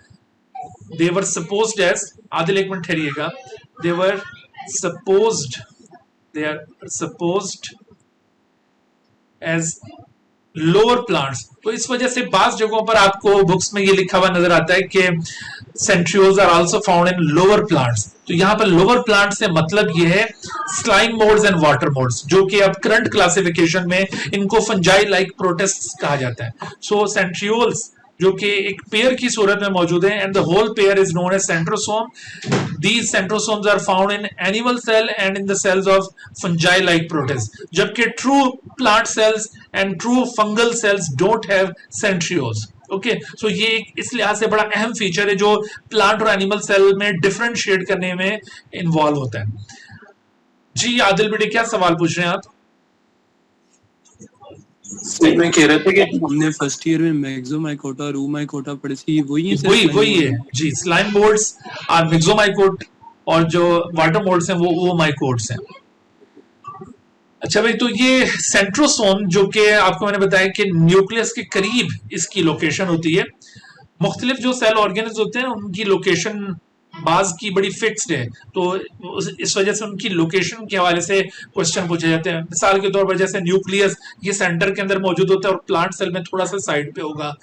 They were supposed as, Adil एक मिनट ठहरिएगा, they were supposed, they are supposed as lower plants. तो इस वजह से बास जगहों पर आपको बुक्स में ये लिखा हुआ नजर आता है कि centrioles are also found in lower plants. तो यहां पर लोअर प्लांट से मतलब ये है slime moulds and water moulds, जो कि अब करंट क्लासिफिकेशन में इनको फंजाई लाइक प्रोटिस्ट्स कहा जाता है. सो सेंट्रियोल्स जो कि एक पेयर की सूरत में मौजूद है, and the whole pair is known as centrosome. These centrosomes are found in animal cell and in the cells of fungi like protist, जबकि true plant cells and true fungal cells don't have centrioles. Okay, so ये इस लिहाज से बड़ा अहम feature है जो plant और एनिमल सेल में डिफरेंशिएट करने में इन्वॉल्व होता है. जी आदिल बेटे, क्या सवाल पूछ रहे हैं आप? मैं कह रहा था कि हमने फर्स्ट ईयर में मैक्सोमाइकोटा, रूमाइकोटा पढ़ी थी, वही है जी. स्लाइम मोल्ड्स और मैक्सोमाइकोट और जो वाटर मोल्ड्स हैं वो माइकोट्स हैं. अच्छा भाई, तो ये सेंट्रोसोम जो कि आपको मैंने बताया कि न्यूक्लियस के करीब इसकी लोकेशन होती है. मुख्तलिफ जो सेल ऑर्गेन्स होते हैं उनकी लोकेशन बाज की बड़ी फिक्स्ड है, तो इस वजह से उनकी लोकेशन के हवाले से क्वेश्चन पूछे जाते हैं. मिसाल के तौर पर जैसे न्यूक्लियस ये सेंटर के अंदर मौजूद होता है और प्लांट सेल में थोड़ा सा साइड पे होगा.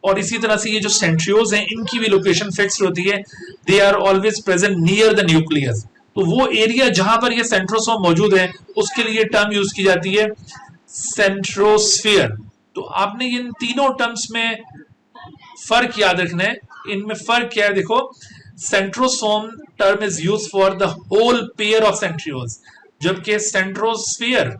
और इसी तरह से ये जो सेंट्रियोल्स हैं इनकी भी लोकेशन फिक्स्ड होती है. They are always present near the nucleus. तो वो एरिया जहां पर ये सेंट्रोसोम मौजूद है उसके लिए टर्म यूज की जाती है सेंट्रोस्फीयर. तो आपने इन तीनों टर्म्स में फर्क याद रखना है. इनमें फर्क क्या है? देखो, centrosome term is use for the whole pair of centrioles, जबकि centrosphere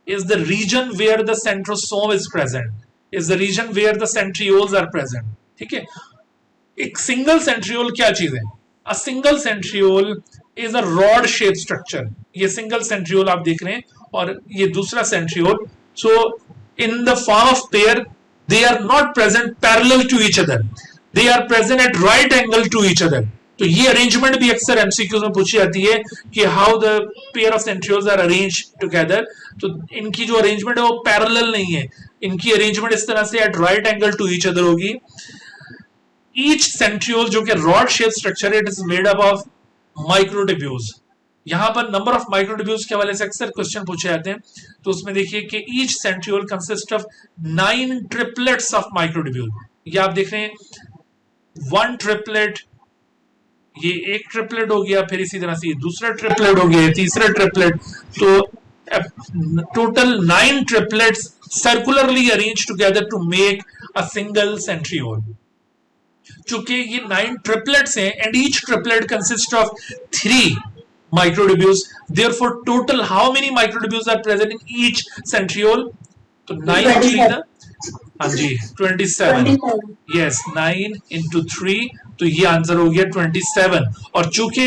is the region where the centrosome is present, is the region where the centrioles are present. ठीक है, एक सिंगल सेंट्रियोल क्या चीज है? A single centriole is a rod shape structure. ये single centriole आप देख रहे हैं और ये दूसरा centriole. So in the form of pair they are not present parallel to each other, they are present at right angle to each other. तो ये अरेंजमेंट भी अक्सर एमसीक्यूज में पूछी जाती है कि how the pair of centrioles are arranged together. तो इनकी जो अरेंजमेंट है वो पैरेलल नहीं है, इनकी अरेंजमेंट इस तरह से at right angle to each other होगी. ईच सेंट्रियोल जो कि रॉड शेप स्ट्रक्चर है, it is made up of microtubules. यहां पर नंबर ऑफ माइक्रोट्यूब्यूल्स के हवाले से अक्सर क्वेश्चन पूछे जाते हैं. तो उसमें देखिए कि each centriole consist of 9 triplets of microtubule. ये आप देख रहे हैं 1 ट्रिपलेट, ये एक ट्रिपलेट हो गया, फिर इसी तरह से ये दूसरा ट्रिपलेट हो गया, तीसरा ट्रिपलेट. तो total 9 triplets circularly arrange together to make a single centriole. चूंकि ये 9 ट्रिपलेट्स हैं and each triplet consist of 3 microtubules, therefore total how many microtubules are present in each centriole? तो 9 हाँ जी 27. yes, 9 into 3, तो ये आंसर हो गया 27. और चूंकि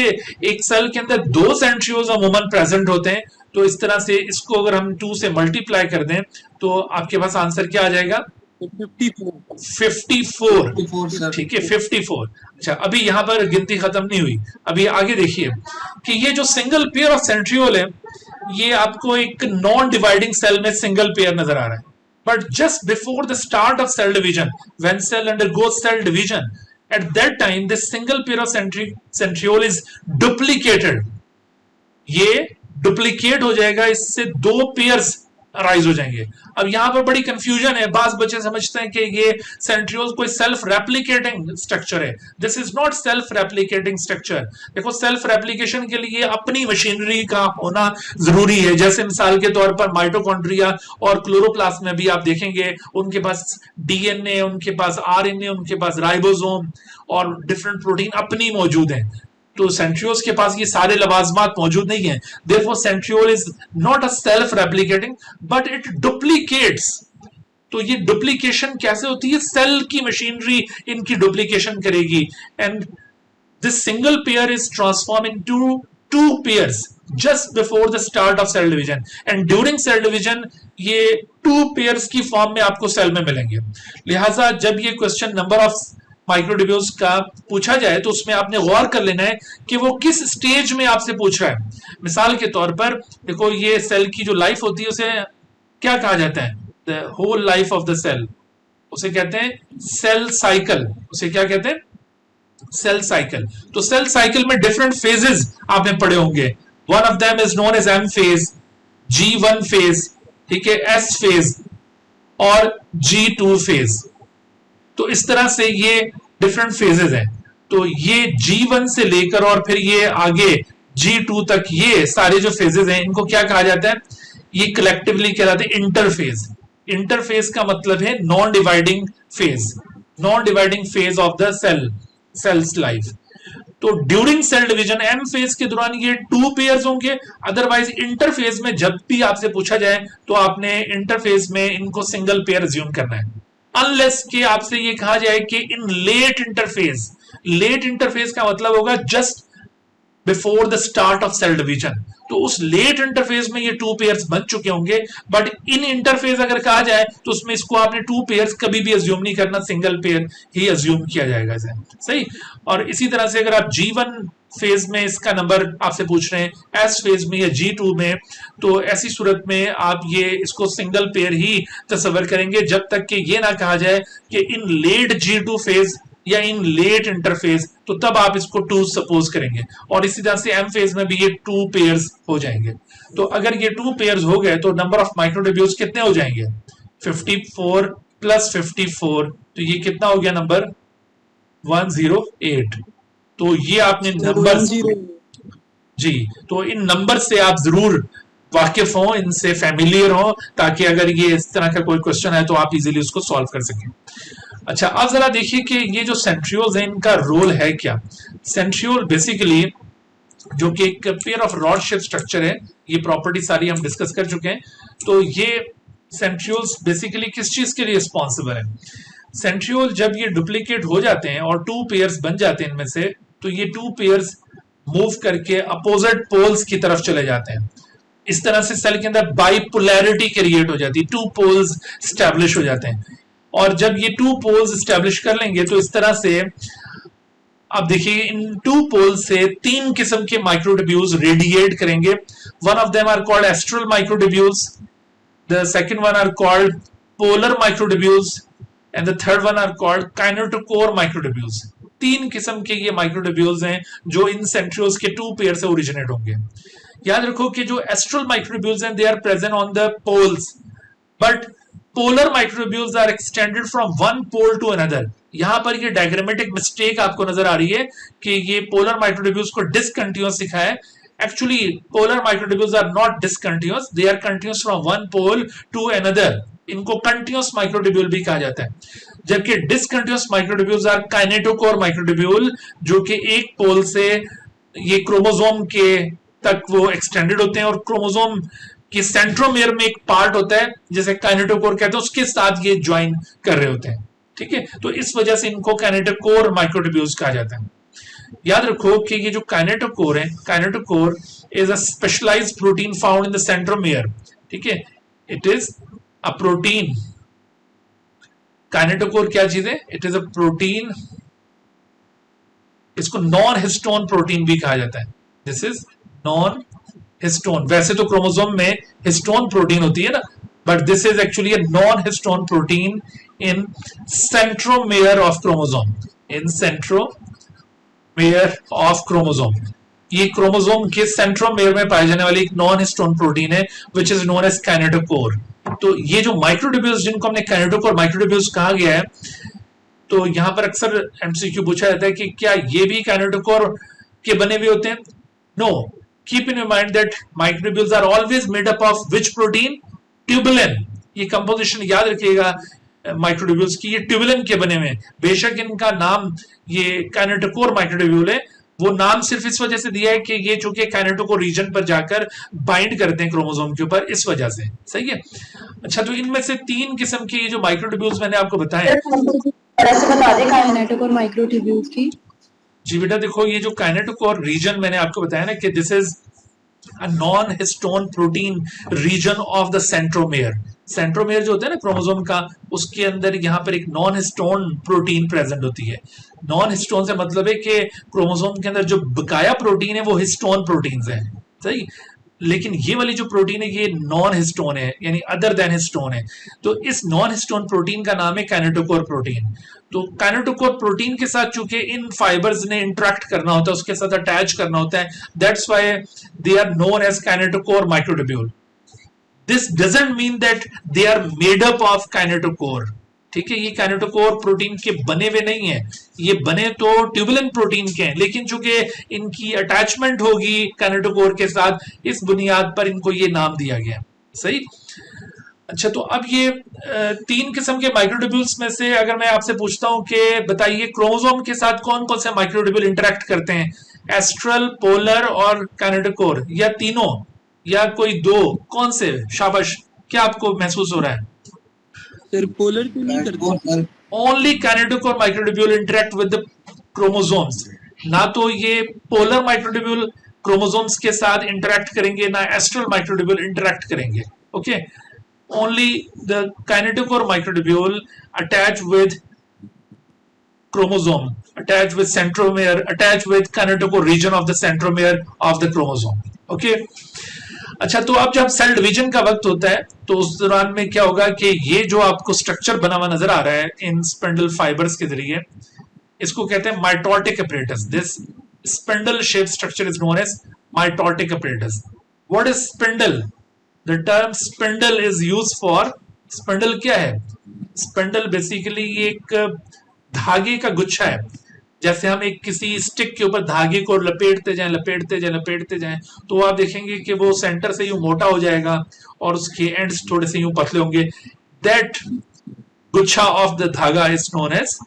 एक सेल के अंदर 2 सेंट्रियोल्स अमूमन प्रेजेंट होते हैं, तो इस तरह से इसको अगर हम 2 से मल्टीप्लाई कर दें तो आपके पास आंसर क्या आ जाएगा? 54. ठीक है, 54. अच्छा, अभी यहां पर गिनती खत्म नहीं हुई, अभी आगे देखिए कि ये जो सिंगल पेयर ऑफ सेंट्रियोल है ये आपको एक नॉन डिवाइडिंग सेल में सिंगल पेयर नजर आ रहा है. But just before the start of cell division, when cell undergoes cell division, at that time this single pair of centriole is duplicated. ये डुप्लीकेट हो जाएगा, इससे 2 पेयर्स राइज हो जाएंगे. अब यहां पर बड़ी कंफ्यूजन है, बाज बच्चे समझते हैं कि ये सेंट्रियोल कोई सेल्फ रेप्लिकेटिंग स्ट्रक्चर है. This is not self replicating structure. देखो, सेल्फ रेप्लिकेशन के लिए अपनी मशीनरी का होना जरूरी है. जैसे मिसाल के तौर पर माइटोकॉन्ड्रिया और क्लोरोप्लास्ट में भी आप देखेंगे उनके पास डीएनए, उनके पास आरएनए, उनके पास राइबोसोम और डिफरेंट प्रोटीन अपनी मौजूद है. तो सेंट्रियोल्स के पास ये सारे लवाजमात मौजूद नहीं है. Therefore, centriole is not a self replicating but it duplicates. तो ये डुप्लीकेशन कैसे होती है? सेल की मशीनरी इनकी डुप्लीकेशन करेगी and this single pair is transform into 2 pairs just before the start of cell division, and during cell division ये 2 pairs की फॉर्म में आपको सेल में मिलेंगे। लिहाजा जब ये क्वेश्चन नंबर ऑफ माइक्रोट्यूब्यूल्स का पूछा जाए तो उसमें आपने गौर कर लेना है कि वो किस स्टेज में आपसे पूछ रहा है। मिसाल के तौर पर देखो, ये सेल की जो लाइफ होती है उसे क्या कहा जाता है? The whole life of the cell, उसे कहते हैं सेल साइकिल। उसे क्या कहते हैं? Cell cycle. तो सेल साइकिल में डिफरेंट फेजेस आपने पढ़े होंगे। One of them is known as M phase, G1 phase, ठीक है, S फेज और G2 फेज। तो इस तरह से ये डिफरेंट फेजेस हैं। तो ये G1 से लेकर और फिर ये आगे G2 तक ये सारे जो फेजेस हैं इनको क्या कहा जाता है? ये कलेक्टिवली कहलाते हैं इंटरफेज। इंटरफेज का मतलब है non dividing phase, non dividing phase of the cell's life. तो during cell division M phase के दौरान ये 2 पेयर्स होंगे। अदरवाइज इंटरफेज में जब भी आपसे पूछा जाए तो आपने इंटरफेज में इनको सिंगल पेयर अज्यूम करना है, अनलेस कि आपसे ये कहा जाए कि in late interphase. Late interphase का मतलब होगा just before the start of cell division. तो उस लेट इंटरफेज में ये 2 पेयर्स बन चुके होंगे, बट इन इंटरफेज अगर कहा जाए तो उसमें इसको आपने 2 पेयर्स कभी भी अज्यूम नहीं करना, सिंगल पेयर ही अज्यूम किया जाएगा इसे, सही। और इसी तरह से अगर आप G1 फेज में इसका नंबर आपसे पूछ रहे हैं, S फेज में या G2 में, तो ऐसी सूरत में आप ये इसको सिंगल पेयर ही तस्वर करेंगे जब तक कि ये ना कहा जाए कि इन लेट G2 फेज या इन लेट इंटरफेज, तो तब आप इसको 2 सपोज करेंगे। और इसी तरह से एम फेज में भी ये 2 पेयर्स हो जाएंगे। तो अगर ये 2 पेयर्स हो गए तो नंबर ऑफ माइक्रोट्यूब्यूल्स कितने हो जाएंगे? 54 प्लस 54, तो ये कितना हो गया नंबर? 108। तो ये आपने नंबर जी, तो इन नंबर से आप जरूर वाकिफ हो, इनसे फैमिलियर हो, ताकि अगर ये इस तरह का कोई क्वेश्चन है तो आप इजीली उसको सॉल्व कर सकें। अच्छा, अब जरा देखिए कि ये जो सेंट्रियोल्स हैं इनका रोल है क्या। सेंट्रियोल बेसिकली जो कि एक pair of rod shape structure है, ये प्रॉपर्टी सारी हम डिस्कस कर चुके हैं। तो ये सेंट्रियोल्स बेसिकली किस चीज के लिए रिस्पॉन्सिबल है? सेंट्रियोल जब ये डुप्लीकेट हो जाते हैं और 2 पेयर्स बन जाते हैं इनमें से, तो ये 2 पेयर्स मूव करके अपोजिट पोल्स की तरफ चले जाते हैं। इस तरह से सेल के अंदर बाइपोलैरिटी क्रिएट हो जाती है, 2 पोल्स स्टैब्लिश हो जाते हैं। और जब ये 2 पोल्स स्टैब्लिश कर लेंगे तो इस तरह से अब देखिए इन 2 पोल्स से 3 किस्म के माइक्रोट्यूब्यूल्स रेडिएट करेंगे। One of them are called astral microtubules, the second one are called polar microtubules and the third one are called kinetochore microtubules. 3 किस्म के ये माइक्रोट्यूब्यूल्स हैं जो इन सेंट्रियोल्स के 2 पेयर से ओरिजिनेट होंगे। याद रखो कि जो एस्ट्रल माइक्रोट्यूब्यूल्स हैं they are present on the poles, but polar microtubules are extended from one pole to another. यहां पर ये डायग्रामेटिक मिस्टेक आपको नजर आ रही है कि ये पोलर माइक्रोट्यूब्यूल्स को डिसकंटिन्यूअस लिखा है। Actually polar microtubules are not discontinuous, they are continuous from one pole to another. इनको कंटिन्यूअस माइक्रोट्यूब्यूल भी कहा जाता है। जबकि discontinuous microtubules are kinetochore microtubule, जो कि एक पोल से ये क्रोमोसोम के तक वो एक्सटेंडेड होते हैं और क्रोमोसोम कि सेंट्रोमेयर में एक पार्ट होता है जिसे काइनेटोकोर कहते हैं, उसके साथ ये ज्वाइन कर रहे होते हैं, ठीक है। तो इस वजह से इनको काइनेटोकोर माइक्रोट्यूब्यूल्स कहा जाता है। याद रखो कि ये जो काइनेटोकोर है, kinetochore is a specialised protein found in the centromere, ठीक है। It is a protein. Kinetochore क्या चीज है? It is a protein. इसको नॉन हिस्टोन प्रोटीन भी कहा जाता है। This is non histone. वैसे तो क्रोमोसोम में हिस्टोन प्रोटीन होती है ना, but this is actually a non histone protein in centromere of chromosome. In centromere of chromosome, ये क्रोमोसोम के सेंट्रोमेयर में पाई जाने वाली एक नॉन हिस्टोन प्रोटीन है which is known as kinetochore. तो ये जो माइक्रोट्यूब्यूल्स जिनको हमने काइनेटोकोर माइक्रोट्यूब्यूल्स कहा गया है, तो यहां पर अक्सर एमसीक्यू पूछा जाता है कि क्या ये भी काइनेटोकोर के बने हुए होते हैं? No. Keep in your mind that microtubules are always made up of which protein? Tubulin. ये कंपोजिशन याद रखिएगा माइक्रोट्यूब्यूल्स की, ये ट्यूबुलिन के बने हुए। बेशक इनका नाम ये काइनेटोकोर माइक्रोट्यूब्यूल है, वो नाम सिर्फ इस वजह से दिया है कि ये चूंकि काइनेटोकोर रीजन पर जाकर बाइंड करते हैं क्रोमोसोम के ऊपर, इस वजह से, सही है। अच्छा, तो इनमें से 3 किस्म के ये जो माइक्रोट्यूब्यूल्स मैंने आपको बताए, बता दें काइनेटोकोर माइक्रोट्यूब्यूल्स की। जी बेटा देखो, ये जो काइनेटोकोर रीजन मैंने आपको बताया ना कि this is a non histone protein region of the centromere. Centromere जो होता है ना क्रोमोसोम का, उसके अंदर यहाँ पर एक नॉन हिस्टोन प्रोटीन प्रेजेंट होती है। नॉन हिस्टोन से मतलब है कि क्रोमोसोम के अंदर जो बकाया प्रोटीन है वो हिस्टोन प्रोटीन है, सही। लेकिन ये वाली जो प्रोटीन है ये नॉन हिस्टोन है, यानी अदर देन हिस्टोन है। तो इस नॉन हिस्टोन प्रोटीन का नाम है काइनेटोकोर प्रोटीन। तो काइनेटोकोर प्रोटीन के साथ चूंकि इन फाइबर्स ने इंटरेक्ट करना होता है, उसके साथ अटैच करना होता है, that's why they are known as kinetochore microtubule. This doesn't mean that they are made up of kinetochore, ठीक है। ये काइनेटोकोर प्रोटीन के बने हुए नहीं है, ये बने तो ट्यूबुलिन प्रोटीन के हैं, लेकिन चूंकि इनकी अटैचमेंट होगी काइनेटोकोर के साथ, इस बुनियाद पर इनको ये नाम दिया गया, सही। अच्छा, तो अब ये तीन किस्म के माइक्रोट्यूब्यूल्स में से अगर मैं आपसे पूछता हूं कि बताइए क्रोमोसोम के साथ कौन कौन से माइक्रोट्यूब्यूल इंटरेक्ट करते हैं, एस्ट्रल, पोलर और काइनेटोकोर, या तीनों, या कोई दो, कौन से? शाबाश, क्या आपको महसूस हो रहा है? सर पोलर क्यों नहीं करते? Only kinetochore microtubule interact with the chromosomes. ना तो ये पोलर माइक्रोट्यूब्यूल क्रोमोसोम्स के साथ इंटरेक्ट करेंगे, ना एस्ट्रल माइक्रोट्यूब्यूल इंटरेक्ट करेंगे, okay. Only the kinetochore microtubule attach with chromosome, attach with centromere, attach with kinetochore region of the centromere of the chromosome, okay। अच्छा, तो अब जब सेल डिवीजन का वक्त होता है तो उस दौरान में क्या होगा कि ये जो आपको स्ट्रक्चर बना हुआ नजर आ रहा है इन स्पिंडल फाइबर्स के जरिए, इसको कहते हैं mitotic apparatus। This spindle shape structure is known as mitotic apparatus। What is spindle? The term spindle is used for, spindle क्या है? Spindle बेसिकली एक धागे का गुच्छा है। जैसे हम एक किसी स्टिक के ऊपर धागे को लपेटते जाएं लपेटते जाएं लपेटते जाएं, तो आप देखेंगे कि वो सेंटर से यूं मोटा हो जाएगा और उसके एंड्स थोड़े से यूं पतले होंगे। दैट गुच्छा ऑफ द धागा इज नोन एज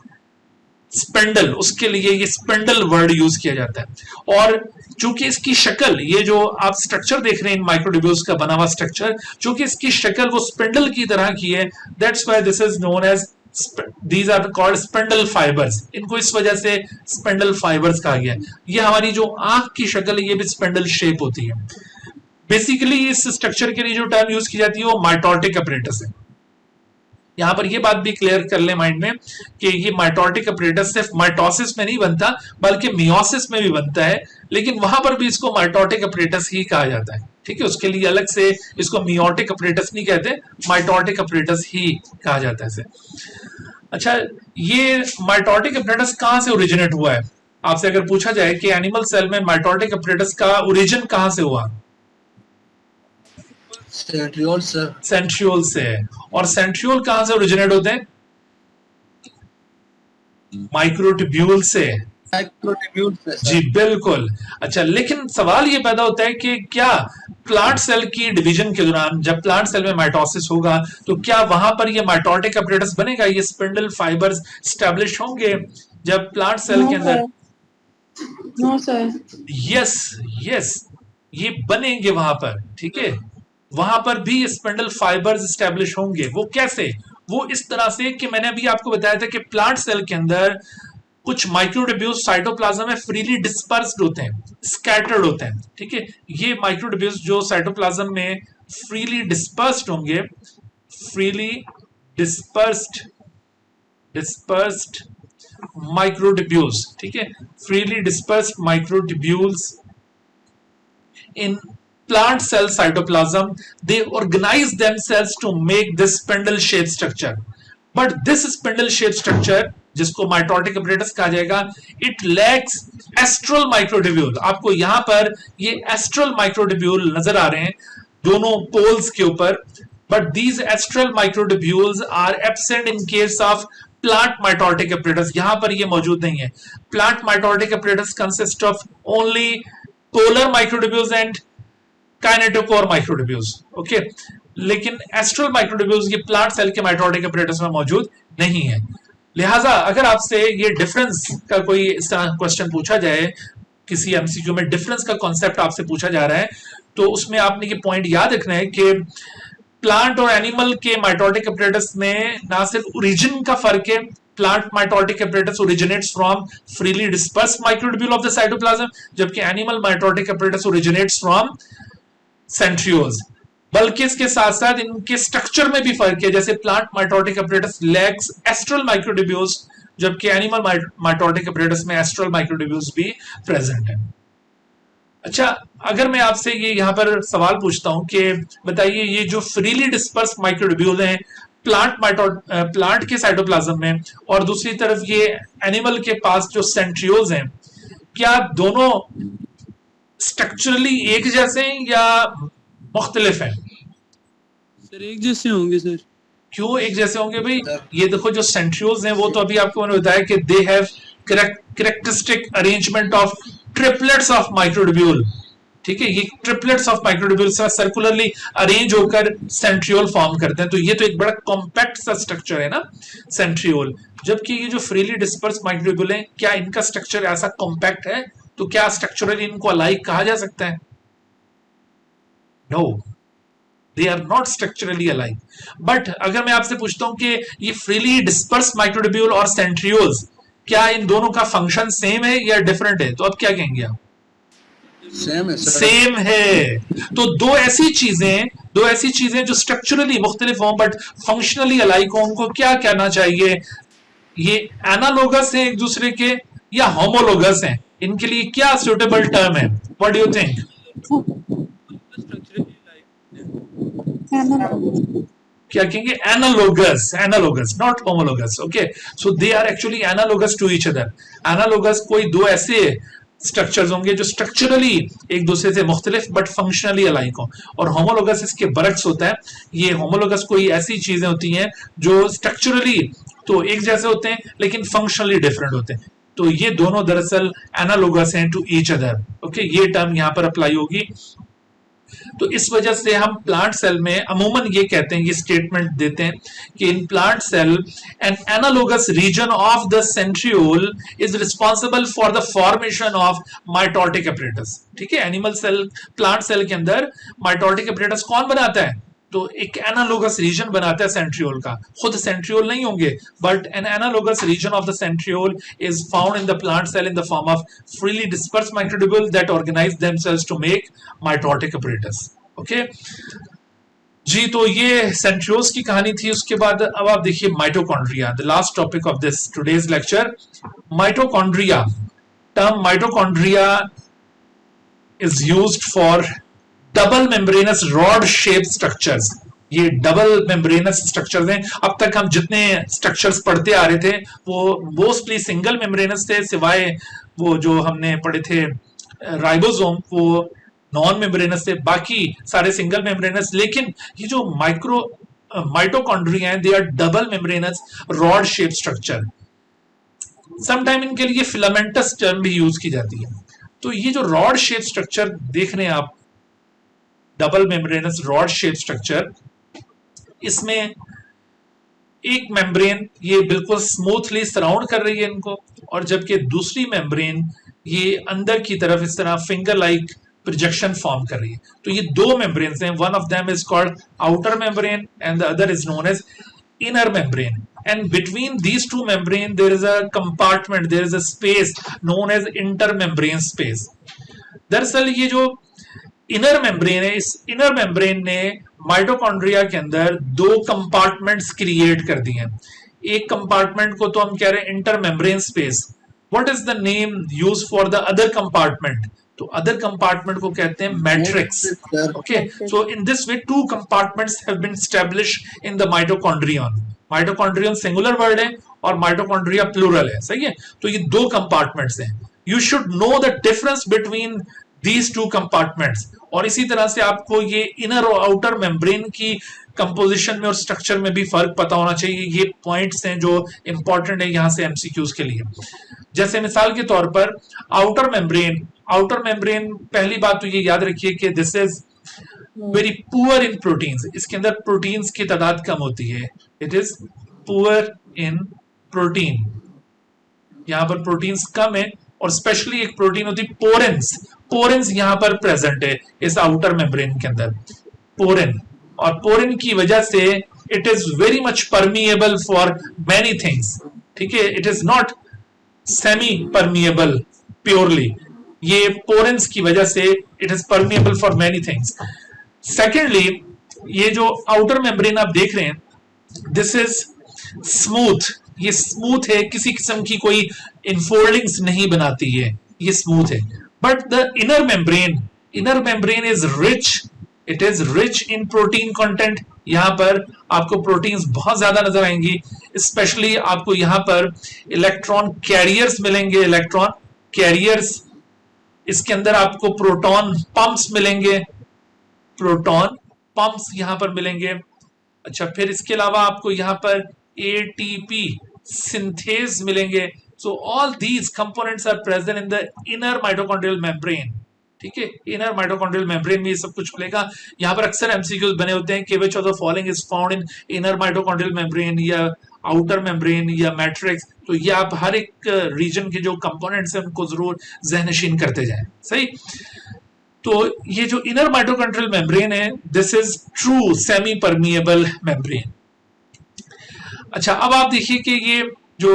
स्पेंडल। उसके लिए ये स्पेंडल वर्ड यूज किया जाता है। और चूंकि इसकी शक्ल, ये जो आप स्ट्रक्चर देख रहे हैं इन माइक्रोट्यूब्यूल्स का बना हुआ स्ट्रक्चर, चूंकि इसकी शक्ल वो स्पेंडल की तरह की है, that's why this is known as, these are called spindle fibres. इनको इस वजह से स्पेंडल फाइबर्स कहा गया। ये हमारी जो आंख की शक्ल है ये भी स्पेंडल शेप होती है। बेसिकली इस स्ट्रक्चर के लिए जो टर्म यूज की जाती है वो माइटोटिक apparatus है। यहां पर ये बात भी क्लियर कर ले माइंड में कि ये माइटोटिक apparatus सिर्फ माइटोसिस में नहीं बनता बल्कि मियोसिस में भी बनता है, लेकिन वहां पर भी इसको माइटोटिक apparatus ही कहा जाता है, ठीक है। उसके लिए अलग से इसको मियोटिक apparatus नहीं कहते, माइटोटिक apparatus ही कहा जाता है इसे। अच्छा, ये माइटोटिक apparatus कहां से ओरिजिनेट हुआ है? आपसे अगर पूछा जाए कि एनिमल सेल में माइटोटिक apparatus का ओरिजिन कहां से हुआ? Centriole sir. सेंट्रियोल से है। और सेंट्रियोल कहां से ओरिजिनेट होते हैं? माइक्रोट्यूब्यूल से। माइक्रोट्यूब्यूल से जी बिल्कुल। अच्छा, लेकिन सवाल ये पैदा होता है कि क्या प्लांट सेल की डिवीजन के दौरान, जब प्लांट सेल में माइटोसिस होगा, तो क्या वहां पर ये माइटोटिक apparatus बनेगा, ये स्पिंडल फाइबर्स स्टैब्लिश होंगे जब प्लांट सेल के अंदर? No sir. यस यस, ये बनेंगे वहां पर, ठीक है। वहां पर भी स्पिंडल फाइबर्स स्टैब्लिश होंगे। वो कैसे? वो इस तरह से कि मैंने अभी आपको बताया था कि प्लांट सेल के अंदर कुछ माइक्रोट्यूब्यूल्स साइटोप्लाज्म में फ्रीली डिस्पर्स्ड होते हैं, स्कैटर्ड होते हैं, ठीक है। ये माइक्रोट्यूब्यूल्स जो साइटोप्लाज्म में फ्रीली डिस्पर्स्ड होंगे, फ्रीली डिस्पर्स्ड माइक्रोट्यूब्यूल्स, ठीक है, freely dispersed microtubules in plant cell cytoplasm, they organize themselves to make this spindle shaped structure. But this spindle shaped structure, जिसको माइटोटिक apparatus कहा जाएगा, it lacks astral microtubule। आपको यहां पर ये astral microtubule नजर आ रहे हैं दोनों पोल्स के ऊपर, but these astral microtubules are absent in case of plant mitotic apparatus। यहां पर ये मौजूद नहीं है। Plant mitotic apparatus consist of only polar microtubules and kinetochore microtubules, okay। लेकिन एस्ट्रल माइक्रोट्यूब्यूल्स ये प्लांट सेल के माइटोटिक apparatus में मौजूद नहीं है। लिहाजा अगर आपसे ये डिफरेंस का कोई इस तरह क्वेश्चन पूछा जाए, किसी एमसीक्यू में डिफरेंस का कॉन्सेप्ट आपसे पूछा जा रहा है, तो उसमें आपने ये पॉइंट याद रखना है कि प्लांट और एनिमल के माइटोटिक apparatus में ना सिर्फ ओरिजिन का फर्क है plant mitotic apparatus originates from freely dispersed microtubule of the cytoplasm, जबकि animal mitotic apparatus originates from centrioles. बल्कि इसके साथ साथ इनके स्ट्रक्चर में भी फर्क है, जैसे plant mitotic apparatus lacks astral microtubules, जबकि एनिमल माइटोटिक apparatus में astral microtubules भी प्रेजेंट है. अच्छा, अगर मैं आपसे ये यहाँ पर सवाल पूछता हूं कि बताइए ये जो फ्रीली डिस्पर्स माइक्रोट्यूब्यूल हैं प्लांट के साइटोप्लाज्म में और दूसरी तरफ ये एनिमल के पास जो सेंट्रियोल्स हैं, क्या दोनों स्ट्रक्चरली एक जैसे हैं या मुख्तलिफ हैं? सर एक जैसे होंगे सर. क्यों एक जैसे होंगे भाई? ये देखो जो सेंट्रियोल्स हैं वो तो अभी आपको मैंने बताया कि they have characteristic arrangement of triplets of microtubule. ठीक है, ये triplets of microtubule circularly arrange होकर सेंट्रियोल फॉर्म करते हैं. तो ये तो एक बड़ा कॉम्पैक्ट सा स्ट्रक्चर है ना सेंट्रियोल. जबकि ये जो फ्रीली डिस्पर्स माइक्रोट्यूब्यूल है, क्या इनका स्ट्रक्चर ऐसा कॉम्पैक्ट है? तो क्या स्ट्रक्चरली इनको अलाइक कहा जा सकता है? No, they are not structurally alike. But अगर मैं आपसे पूछता हूं कि ये फ्रीली डिस्पर्स माइक्रोट्यूब्यूल और सेंट्रियोल्स, क्या इन दोनों का फंक्शन सेम है या डिफरेंट है? तो अब क्या कहेंगे आप? सेम है सर. सेम है. तो दो ऐसी चीजें जो स्ट्रक्चरली मुख्तलिफ हों बट फंक्शनली अलाइक हों, उनको क्या कहना चाहिए? ये एनालोगस है एक दूसरे के या होमोलोगस हैं? इनके लिए क्या सुटेबल टर्म है? What do you think? क्या कहेंगे? Analogous not homologous. Okay, so they are actually analogous to each other. Analogous कोई दो ऐसे स्ट्रक्चर्स होंगे जो स्ट्रक्चरली एक दूसरे से मुख्तलिफ बट फंक्शनली अलाइक हो, और होमोलोगस इसके बरक्स होता है. ये होमोलोगस कोई ऐसी चीजें होती हैं जो स्ट्रक्चरली तो एक जैसे होते हैं लेकिन फंक्शनली डिफरेंट होते हैं. तो ये दोनों दरअसल एनालोगस हैं टू ईच अदर. ओके, ये टर्म यहां पर अप्लाई होगी. तो इस वजह से हम प्लांट सेल में अमूमन ये कहते हैं, ये स्टेटमेंट देते हैं कि in plant cell an analogous region of the centriole is responsible for the formation of mitotic apparatus. ठीक है, एनिमल सेल प्लांट सेल के अंदर माइटोटिक apparatus कौन बनाता है? तो एक एनालोगस रीजन बनाता है सेंट्रियोल का. खुद सेंट्रियोल नहीं होंगे but an analogous region of the centriole is found in the plant cell in the form of freely dispersed microtubule that organize themselves to make mitotic apparatus. Okay जी, तो ये centrioles की कहानी थी. उसके बाद अब आप देखिए mitochondria, the last topic of this today's lecture. Mitochondria, term mitochondria is used for double membranous rod shape structures. ये डबल मेम्ब्रेनस स्ट्रक्चर्स हैं. अब तक हम जितने स्ट्रक्चर्स पढ़ते आ रहे थे वो मोस्टली सिंगल मेम्ब्रेनस थे, सिवाय वो जो हमने पढ़े थे राइबोसोम, वो नॉन मेम्ब्रेनस थे. बाकी सारे सिंगल मेम्ब्रेनस. लेकिन ये जो माइटोकॉन्ड्रिया हैं, they are double membranous rod shape structure. Sometime इनके लिए फिलामेंटस टर्म भी यूज की जाती है. तो ये जो रॉड शेप स्ट्रक्चर देख रहे हैं आप, double membranous rod shape structure, इसमें एक मेम्ब्रेन ये बिल्कुल स्मूथली सराउंड कर रही है इनको, और जबकि दूसरी मेम्ब्रेन ये अंदर की तरफ इस तरह फिंगर लाइक प्रोजेक्शन फॉर्म कर रही है. तो ये दो मेम्ब्रेन्स हैं. One of them is called outer membrane and the other is known as inner membrane. And between these two membranes there is a compartment, there is a space known as intermembrane space. दरअसल ये जो inner membrane है, इस inner membrane ने mitochondria के अंदर दो compartments create कर दिए हैं. एक कंपार्टमेंट को तो हम कह रहे हैं inter membrane space. What is the name use for the other compartment? तो अदर कंपार्टमेंट को कहते हैं matrix. Okay, so in this way two compartments have been established in the mitochondrion. Mitochondrion singular word है और mitochondria plural है. सही है, तो ये दो कंपार्टमेंट्स हैं. You should know the difference between these two compartments. और इसी तरह से आपको ये इनर और आउटर मेम्ब्रेन की कंपोजिशन में और स्ट्रक्चर में भी फर्क पता होना चाहिए. ये पॉइंट्स हैं जो इंपॉर्टेंट है यहां से एमसीक्यूज के लिए. जैसे मिसाल के तौर पर आउटर मेम्ब्रेन, पहली बात तो ये याद रखिए कि this is very poor in proteins. इसके अंदर प्रोटीन्स की तादाद कम होती है. It is poor in protein. यहां पर प्रोटीन्स कम है, और स्पेशली एक प्रोटीन होती है पोरेंस. पोरेंस यहां पर प्रेजेंट है इस आउटर मेम्ब्रेन के अंदर, पोरेन. और पोरेन की वजह से it is very much permeable for many things. ठीक है, it is not semi permeable purely, ये पोरेंस की वजह से it is permeable for many things. Secondly, ये जो आउटर मेम्ब्रेन आप देख रहे हैं, दिस इज स्मूथ, ये स्मूथ है, किसी किस्म की कोई इनफोल्डिंग्स नहीं बनाती है, ये स्मूथ है। But the inner membrane is rich, it is rich in protein content. यहां पर आपको प्रोटीन्स बहुत ज्यादा नजर आएंगी, स्पेशली आपको यहां पर इलेक्ट्रॉन कैरियर्स मिलेंगे, इलेक्ट्रॉन कैरियर्स, इसके अंदर आपको प्रोटॉन पंप्स मिलेंगे, प्रोटॉन पंप्स यहां पर मिलेंगे। अच्छा, फिर इसके अलावा आपको यहां पर एटीपी सिंथेज मिलेंगे। So all these components are present in the inner mitochondrial membrane. ठीक है, इनर माइटोकॉन्ड्रियल मेम्ब्रेन में ये सब कुछ मिलेगा। यहां पर अक्सर एमसीक्यूज बने होते हैं कि which of the following is found in inner mitochondrial membrane या आउटर मेम्ब्रेन या मैट्रिक्स। तो ये आप हर एक रीजन के जो कंपोनेंट्स हैं उनको जरूर ज़हनशीन करते जाएं। सही, तो ये जो इनर माइटोकॉन्ड्रियल मेम्ब्रेन है, this is true semi permeable membrane. अच्छा, अब आप देखिए कि ये जो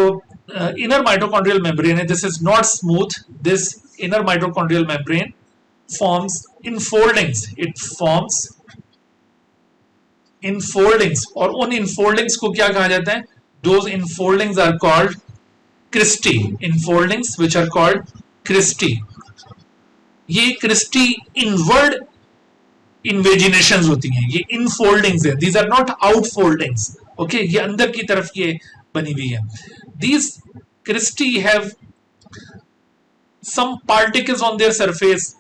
इनर माइटोकॉन्ड्रियल मेम्ब्रेन है, this is not smooth, this inner mitochondrial membrane forms enfoldings, it forms enfoldings, और उन enfoldings को क्या कहा जाता है? Those enfoldings are called cristae, enfoldings which are called cristae। ये cristae inward invaginations होती हैं, ये infoldings है, these are not outfoldings, okay, ये अंदर की तरफ ये बनी हुई है। These cristae have some particles on their surface,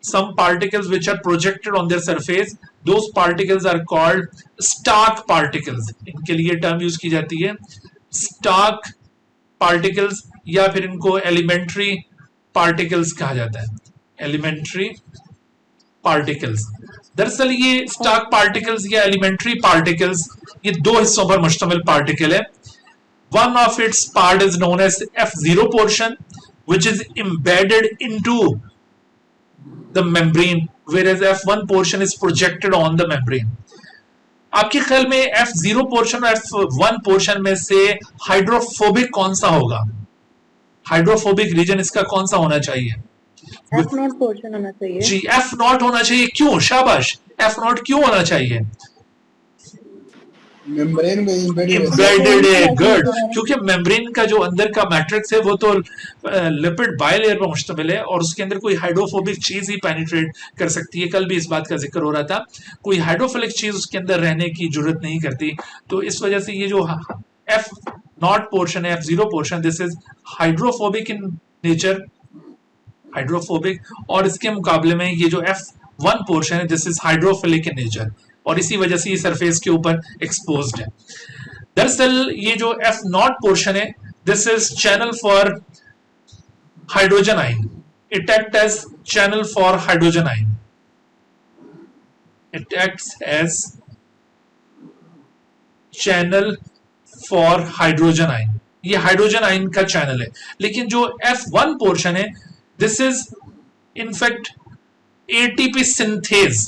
some particles which are projected on their surface, those particles are called stark particles। इनके लिए टर्म यूज की जाती है stark particles, या फिर इनको elementary particles कहा जाता है, elementary particles। दरअसल ये stark particles या elementary particles ये दो हिस्सों पर मुश्तमिल पार्टिकल है। One of its part is known as F0 portion, which is embedded into the membrane, whereas F1 portion is projected on the membrane। आपके ख्याल में F0 portion और F1 portion में से हाइड्रोफोबिक कौन सा होगा? हाइड्रोफोबिक रीजन इसका कौन सा होना चाहिए? F0 पोर्शन होना चाहिए जी, F0 होना चाहिए। क्यों? शाबाश, F0 क्यों होना चाहिए? मेम्ब्रेन में एम्बेडेड है, गुड, क्योंकि मेम्ब्रेन का जो अंदर का मैट्रिक्स है वो तो लिपिड बायलेयर पर मुश्तमिल है और उसके अंदर कोई हाइड्रोफोबिक चीज ही पेनिट्रेट कर सकती है। कल भी इस बात का जिक्र हो रहा था, कोई हाइड्रोफिलिक चीज उसके अंदर रहने की जरूरत नहीं करती। तो इस वजह से ये जो F0 पोर्शन है, F0 portion, this is hydrophobic in nature, hydrophobic, और इसके मुकाबले में ये जो F1 पोर्शन है, this is hydrophilic in nature, और इसी वजह से ये सरफेस के ऊपर एक्सपोज्ड है। दरअसल ये जो F0 पोर्शन है, this is channel for hydrogen ion, it act as channel for hydrogen ion, it acts as channel for hydrogen ion, ये हाइड्रोजन आयन का चैनल है। लेकिन जो F1 पोर्शन है, this is in fact ATP synthase,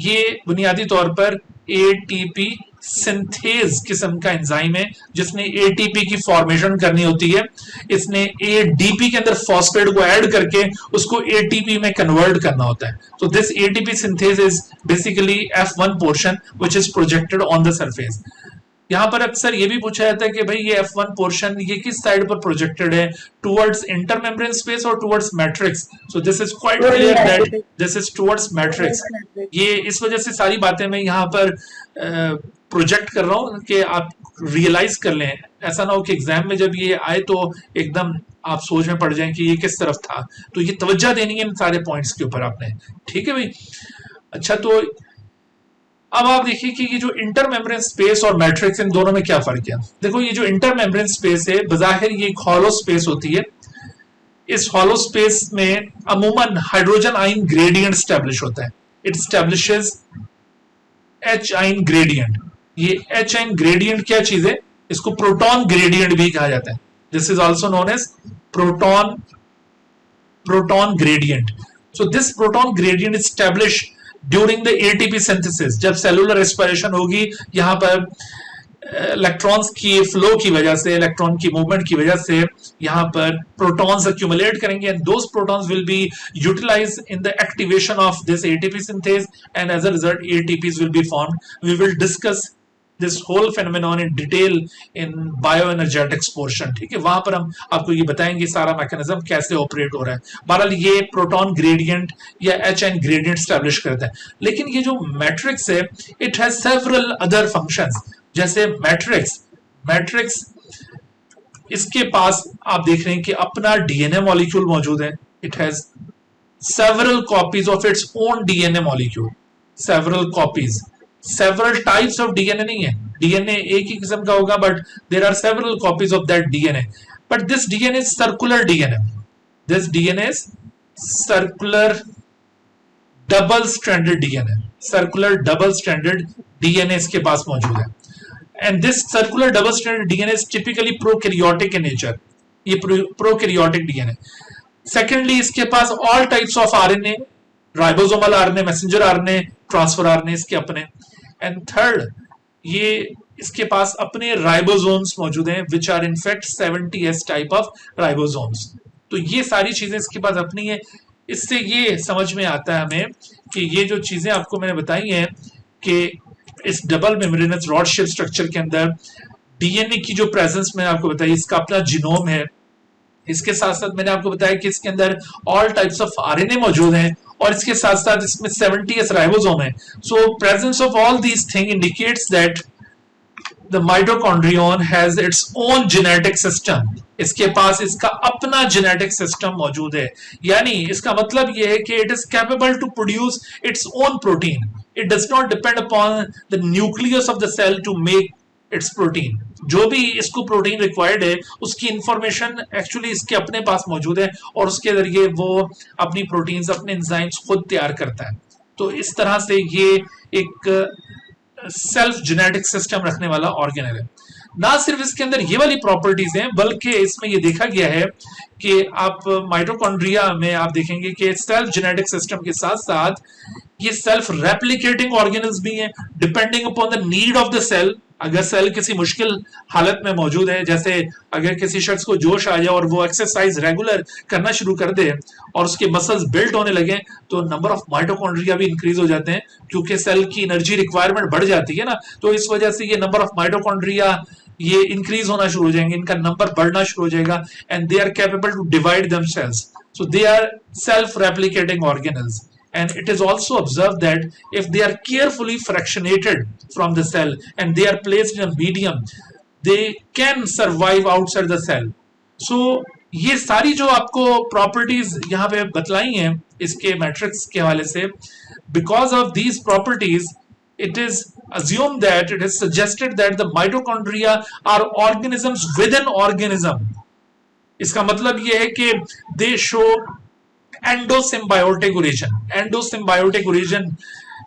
ये बुनियादी तौर पर एटीपी सिंथेज किस्म का एंजाइम है जिसने एटीपी की फॉर्मेशन करनी होती है। इसने एडीपी के अंदर फॉस्फेट को ऐड करके उसको एटीपी में कन्वर्ट करना होता है। तो this ATP synthase is basically F1 portion which is projected on the surface. यहां पर अक्सर ये भी पूछा जाता है कि भाई ये F1 पोर्शन ये किस साइड पर प्रोजेक्टेड है, टुवर्ड्स इंटरमेम्ब्रेन स्पेस और towards matrix. So this is quite clear that this is towards matrix. ये इस वजह से सारी बातें मैं यहां पर प्रोजेक्ट कर रहा हूं कि आप रियलाइज कर लें, ऐसा ना हो कि एग्जाम में जब ये आए तो एकदम आप सोच में पड़ जाएं कि ये किस तरफ था। तो ये तवज्जो देनी है इन सारे पॉइंट्स के ऊपर आपने, ठीक है भाई। अच्छा, तो अब आप देखिए कि ये जो इंटर मेम्ब्रेन स्पेस और मैट्रिक्स, इन दोनों में क्या फर्क है। देखो, ये जो इंटर मेम्ब्रेन स्पेस है, बजाहिर ये एक हॉलो स्पेस होती है। इस हॉलो स्पेस में अमूमन हाइड्रोजन आयन ग्रेडियंट स्टैब्लिश होता है, इट स्टैब्लिशेस H आयन ग्रेडियंट। ये H आयन ग्रेडियंट क्या चीज है? इसको प्रोटॉन ग्रेडियंट भी कहा जाता है। This is also known as proton gradient. So this proton gradient is establish during the ATP synthesis. जब सेलुलर रेस्पिरेशन होगी, यहां पर इलेक्ट्रॉन्स की फ्लो की वजह से, इलेक्ट्रॉन की मूवमेंट की वजह से यहाँ पर प्रोटॉन्स accumulate करेंगे and those protons will be utilized in the activation of this ATP synthase and as a result ATPs will be formed. We will discuss this whole phenomenon in detail in bioenergetics portion. ठीक है, वहां पर हम आपको ये बताएंगे सारा mechanism कैसे ऑपरेट हो रहा है. बहरहाल ये प्रोटॉन ग्रेडियंट या HN ग्रेडियंट स्टैब्लिश करता है. लेकिन ये जो मैट्रिक्स है it has several other functions. जैसे मैट्रिक्स इसके पास आप देख रहे हैं कि अपना डीएनए मॉलिक्यूल मौजूद है. It has several copies of its own DNA molecule. Several copies, several types of DNA नहीं है. डीएनए एक ही किस्म का होगा but there are several copies of that DNA. But this DNA is circular DNA. This DNA is circular double stranded DNA. Circular double stranded DNA इसके पास मौजूद है. And this circular double-stranded DNA is typically prokaryotic in nature. ये prokaryotic DNA. Secondly, इसके पास all types of RNA, ribosomal RNA, messenger RNA, transfer RNA इसके अपने. And third, ये इसके पास अपने ribosomes मौजूद हैं, which are in fact 70S type of ribosomes. तो ये सारी चीजें इसके पास अपनी है. इससे ये समझ में आता है हमें कि ये जो चीजें आपको मैंने बताई हैं कि इस double membranous rod shape structure के अंदर डीएनए की जो प्रेजेंस मैंने आपको बताई, इसका अपना जीनोम है. इसके साथ साथ मैंने आपको बताया कि इसके अंदर ऑल टाइप्स ऑफ आरएनए मौजूद हैं और इसके साथ साथ इसमें 70S राइबोसोम है. So presence of all these thing indicates that the mitochondrion has its own genetic system. इसके पास इसका अपना जेनेटिक सिस्टम मौजूद है. यानी इसका मतलब यह है कि it is capable to produce its own protein. It does not depend upon the nucleus of the cell to make its protein. जो भी इसको प्रोटीन रिक्वायर्ड है उसकी इंफॉर्मेशन एक्चुअली इसके अपने पास मौजूद है और उसके जरिए वो अपनी प्रोटीन्स, अपने एंजाइम्स खुद तैयार करता है. तो इस तरह से ये एक सेल्फ जेनेटिक सिस्टम रखने वाला ऑर्गेनल है. ना सिर्फ इसके अंदर ये वाली प्रॉपर्टीज हैं बल्कि इसमें ये देखा गया है कि आप माइटोकॉन्ड्रिया में आप देखेंगे कि सेल्फ जेनेटिक सिस्टम के साथ साथ ये सेल्फ रेप्लिकेटिंग ऑर्गेनल्स भी हैं. Depending upon the need of the cell, अगर सेल किसी मुश्किल हालत में मौजूद है, जैसे अगर किसी शख्स को जोश आ जाए और वो एक्सरसाइज रेगुलर करना शुरू कर दे और उसके मसल्स बिल्ड होने लगे तो नंबर ऑफ माइटोकॉन्ड्रिया भी इंक्रीज हो जाते हैं क्योंकि सेल की एनर्जी रिक्वायरमेंट बढ़ जाती है ना. तो इस वजह से ये नंबर ऑफ माइटोकॉन्ड्रिया ये इंक्रीज होना शुरू हो जाएंगे, इनका नंबर बढ़ना शुरू हो जाएगा. And they are capable to divide themselves. So they are self replicating organelles. And it is also observed that if they are carefully fractionated from the cell and they are placed in a medium, they can survive outside the cell. So ये सारी जो आपको properties यहाँ पे बतलाई हैं इसके matrix के हवाले से, because of these properties, it is assumed that it is suggested that the mitochondria are organisms within organism. इसका मतलब ये है कि they show endosymbiotic origin. Endosymbiotic origin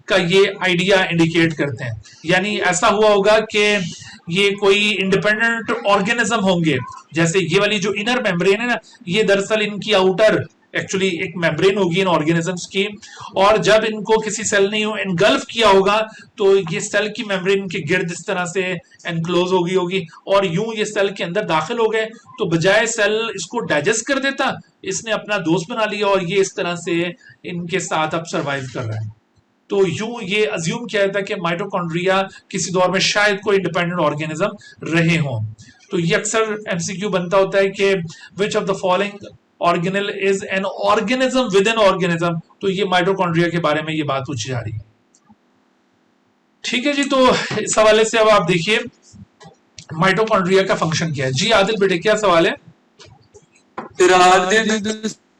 का ये आइडिया इंडिकेट करते हैं. यानी ऐसा हुआ होगा कि ये कोई इंडिपेंडेंट ऑर्गेनिज्म होंगे. जैसे ये वाली जो इनर मेम्ब्रेन है ना, ये दरअसल इनकी आउटर एक्चुअली एक मेम्ब्रेन होगी इन ऑर्गेनिजम्स की, और जब इनको किसी सेल ने एनगल्फ किया होगा तो ये सेल की मेम्ब्रेन के गिर्द इस तरह से एनक्लोज होगी और यूं ये सेल के अंदर दाखिल हो गए तो बजाय सेल इसको डाइजेस्ट कर देता, इसने अपना दोस्त बना लिया और ये इस तरह से इनके साथ अब सर्वाइव कर रहा है. तो यूं ये अज्यूम किया जाता है कि माइटोकॉन्ड्रिया किसी दौर में शायद कोई इंडिपेंडेंट ऑर्गेनिज्म रहे हों. तो ये अक्सर एमसीक्यू बनता होता है कि which of the following organelle is an organism with an organism. तो ये माइटोकॉन्ड्रिया के बारे में ये बात पूछी जा रही है. ठीक है जी, तो इस हवाले से अब आप देखिए माइटोकॉन्ड्रिया का फंक्शन क्या है. जी आदिल बेटे क्या सवाल है?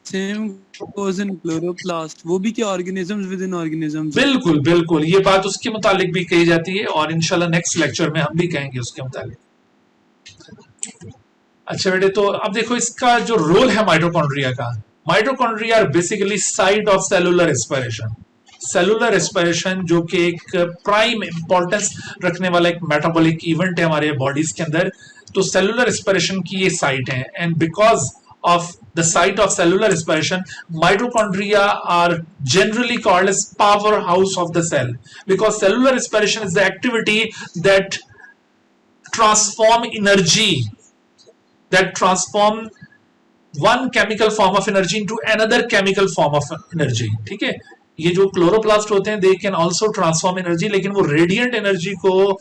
सेम goes in chloroplast, वो भी क्या organisms within organisms? बिल्कुल बिल्कुल, ये बात उसके मुतालिक भी कही जाती है और इंशाल्लाह नेक्स्ट लेक्चर में हम भी कहेंगे उसके मुतालिक. अच्छा बेटे, तो अब देखो इसका जो रोल है माइटोकॉन्ड्रिया का. Mitochondria are basically site of cellular respiration. Cellular respiration जो कि एक प्राइम इंपॉर्टेंस रखने वाला एक मेटाबॉलिक इवेंट है हमारे बॉडीज के अंदर. तो सेलुलर रेस्पिरेशन की ये साइट है and because of the site of cellular respiration, mitochondria are generally called as powerhouse of the cell, because cellular respiration is the activity that transform energy, that transform one chemical form of energy into another chemical form of energy. ठीक है, ये जो chloroplast होते हैं, they can also transform energy, लेकिन वो radiant energy को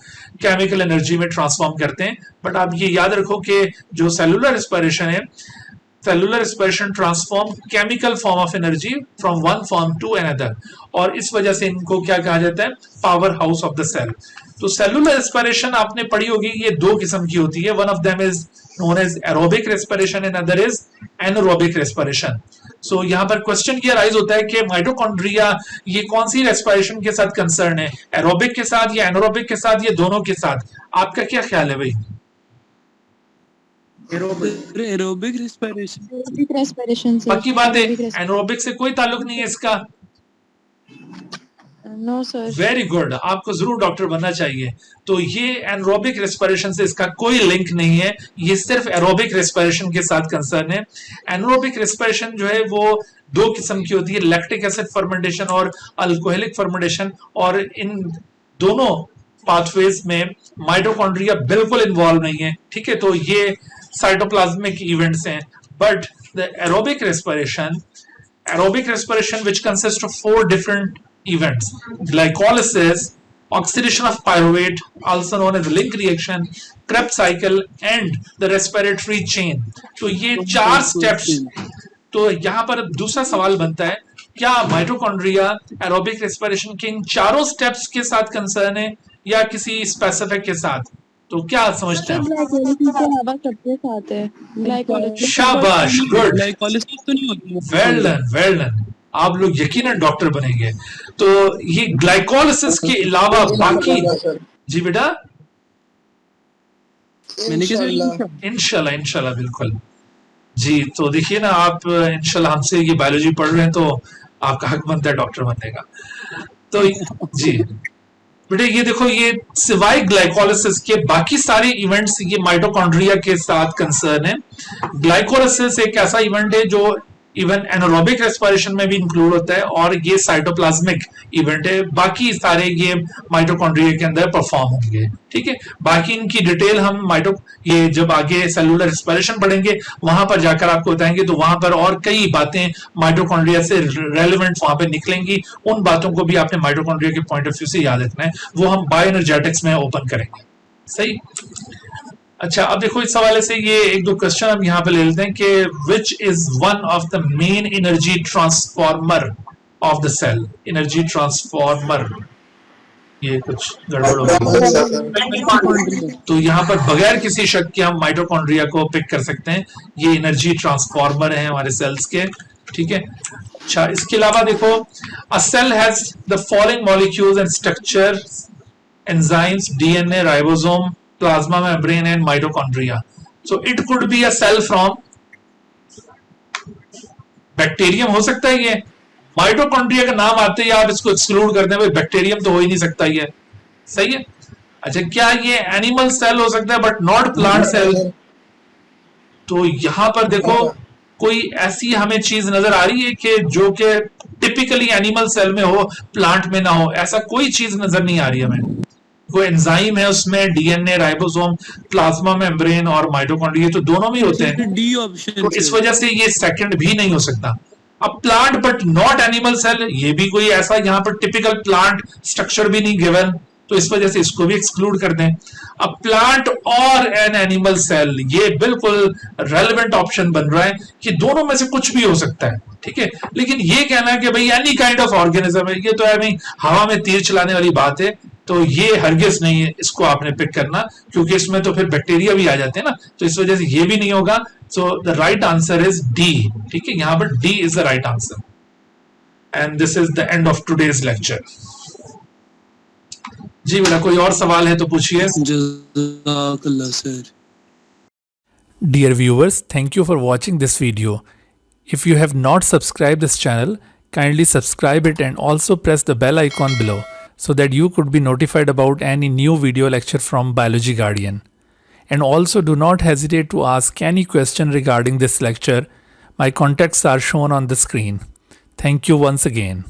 chemical energy में ट्रांसफॉर्म करते हैं. बट आप ये याद रखो कि जो सेलुलर रेस्पिरेशन है, cellular respiration transform chemical form of energy from one form to another, और इस वजह से इनको क्या कहा जाता है, power house of the cell. तो सेलुलर रेस्पिरेशन आपने पढ़ी होगी, ये दो किस्म की होती है. One of them is known as aerobic respiration and other is anaerobic respiration. So यहाँ पर क्वेश्चन ये राइज होता है कि माइटोकॉन्ड्रिया ये कौन सी रेस्पिरेशन के साथ कंसर्न है, एरोबिक के साथ या एनारोबिक के साथ, या दोनों के साथ? आपका क्या ख्याल है भाई? एरोबिक रेस्पिरेशन पक्की बात है, एनारोबिक से कोई ताल्लुक नहीं है इसका? No sir. वेरी गुड, आपको जरूर डॉक्टर बनना चाहिए. तो ये एनारोबिक रेस्पिरेशन से इसका कोई लिंक नहीं है, ये सिर्फ एरोबिक रेस्पिरेशन के साथ कंसर्न है. एनारोबिक रेस्पिरेशन जो है वो दो किस्म की होती है, लैक्टिक एसिड फर्मेंटेशन और अल्कोहलिक फर्मेंटेशन, और इन दोनों पाथवेज में माइटोकॉन्ड्रिया बिल्कुल इन्वॉल्व नहीं है. ठीक है, तो ये साइटोप्लाज्मिक इवेंट्स हैं. But the aerobic respiration which consists of 4 different events: glycolysis, oxidation of pyruvate, also known as link reaction, Krebs cycle, and the respiratory chain. तो ये 4 स्टेप्स. तो यहाँ पर दूसरा सवाल बनता है, क्या माइटोकॉन्ड्रिया एरोबिक रेस्पिरेशन के इन चारों स्टेप्स के साथ कंसर्न है या किसी स्पेसिफिक के साथ? तो क्या समझते हैं? शाबाश, गुड, ग्लाइकोलिसिस तो नहीं होती. Well done, well done. आप लोग यकीनन डॉक्टर बनेंगे. तो ये ग्लाइकोलिसिस के अलावा बाकी, जी बेटा, इंशाल्लाह इंशाल्लाह बिल्कुल जी. तो देखिए ना, आप इंशाल्लाह हमसे ये बायोलॉजी पढ़ रहे हैं तो आपका हक बनता है डॉक्टर बनने का. तो जी बेटे, ये देखो, ये सिवाय ग्लाइकोलिसिस के बाकी सारे इवेंट्स ये माइटोकॉन्ड्रिया के साथ कंसर्न है. ग्लाइकोलिसिस एक ऐसा इवेंट है जो इवन एनारोबिक रेस्पिरेशन में भी इंक्लूड होता है, और ये साइटोप्लाज्मिक इवेंट है. बाकी सारे ये माइटोकॉन्ड्रिया के अंदर परफॉर्म होंगे. ठीक है, बाकी इनकी डिटेल हम ये जब आगे सेलुलर रेस्पिरेशन पढ़ेंगे वहां पर जाकर आपको बताएंगे. तो वहां पर और कई बातें माइटोकॉन्ड्रिया से रेलेवेंट वहां पर निकलेंगी. उन बातों को भी आपने माइटोकॉन्ड्रिया के पॉइंट ऑफ व्यू से याद रखना है. वो हम बायोएनर्जेटिक्स में ओपन करेंगे. सही. अच्छा, अब देखो, इस हवाले से ये एक दो क्वेश्चन हम यहाँ पे ले लेते हैं कि which is one of the main energy transformer of the cell. Energy transformer, ये कुछ गड़बड़ हो गई. तो यहाँ पर बगैर किसी शक के हम माइटोकॉन्ड्रिया को पिक कर सकते हैं. ये एनर्जी ट्रांसफॉर्मर है हमारे सेल्स के. ठीक है. अच्छा, इसके अलावा देखो, a cell has the following molecules and structure: enzymes, DNA, ribosome, plasma membrane and mitochondria. So it could be a cell from bacterium. हो सकता है ये माइटोकॉन्ड्रिया का नाम आते ही आप इसको एक्सक्लूड कर दें, भाई बैक्टीरियम तो हो ही नहीं सकता ये. सही है. अच्छा, क्या ये एनिमल सेल हो सकता है बट नॉट प्लांट सेल? तो यहां पर देखो, कोई ऐसी हमें चीज नजर आ रही है कि जो कि टिपिकली एनिमल सेल में हो, प्लांट में ना हो? ऐसा कोई चीज नजर नहीं आ रही हमें. कोई एंजाइम है उसमें, डीएनए, राइबोसोम, प्लाज्मा मेम्ब्रेन और माइटोकॉन्ड्रिया तो दोनों में होते हैं. D option. तो इस वजह से ये सेकंड भी नहीं हो सकता. अब plant but not animal cell, ये भी कोई ऐसा यहाँ पर टिपिकल प्लांट स्ट्रक्चर भी नहीं गिवन, तो इस वजह से इसको भी एक्सक्लूड कर दें. अब प्लांट और एन एनिमल सेल, ये बिल्कुल रेलेवेंट ऑप्शन बन रहा है कि दोनों में से कुछ भी हो सकता है. ठीक है, लेकिन ये कहना है कि भाई एनी काइंड ऑफ ऑर्गेनिज्म है, ये तो है भाई हवा में तीर चलाने वाली बात है. तो ये हरगिज नहीं है, इसको आपने पिक करना, क्योंकि इसमें तो फिर बैक्टीरिया भी आ जाते हैं ना, तो इस वजह से ये भी नहीं होगा. So the right answer is D. ठीक है, यहां पर D is the right answer. And this is the end of today's lecture. जी बेटा, कोई और सवाल है तो पूछिए. जज़ाकल्लाह sir. Dear viewers, thank you for watching this video. If you have not subscribed this channel, kindly subscribe it and also press the bell icon below so that you could be notified about any new video lecture from Biology Guardian. And also do not hesitate to ask any question regarding this lecture. My contacts are shown on the screen. Thank you once again.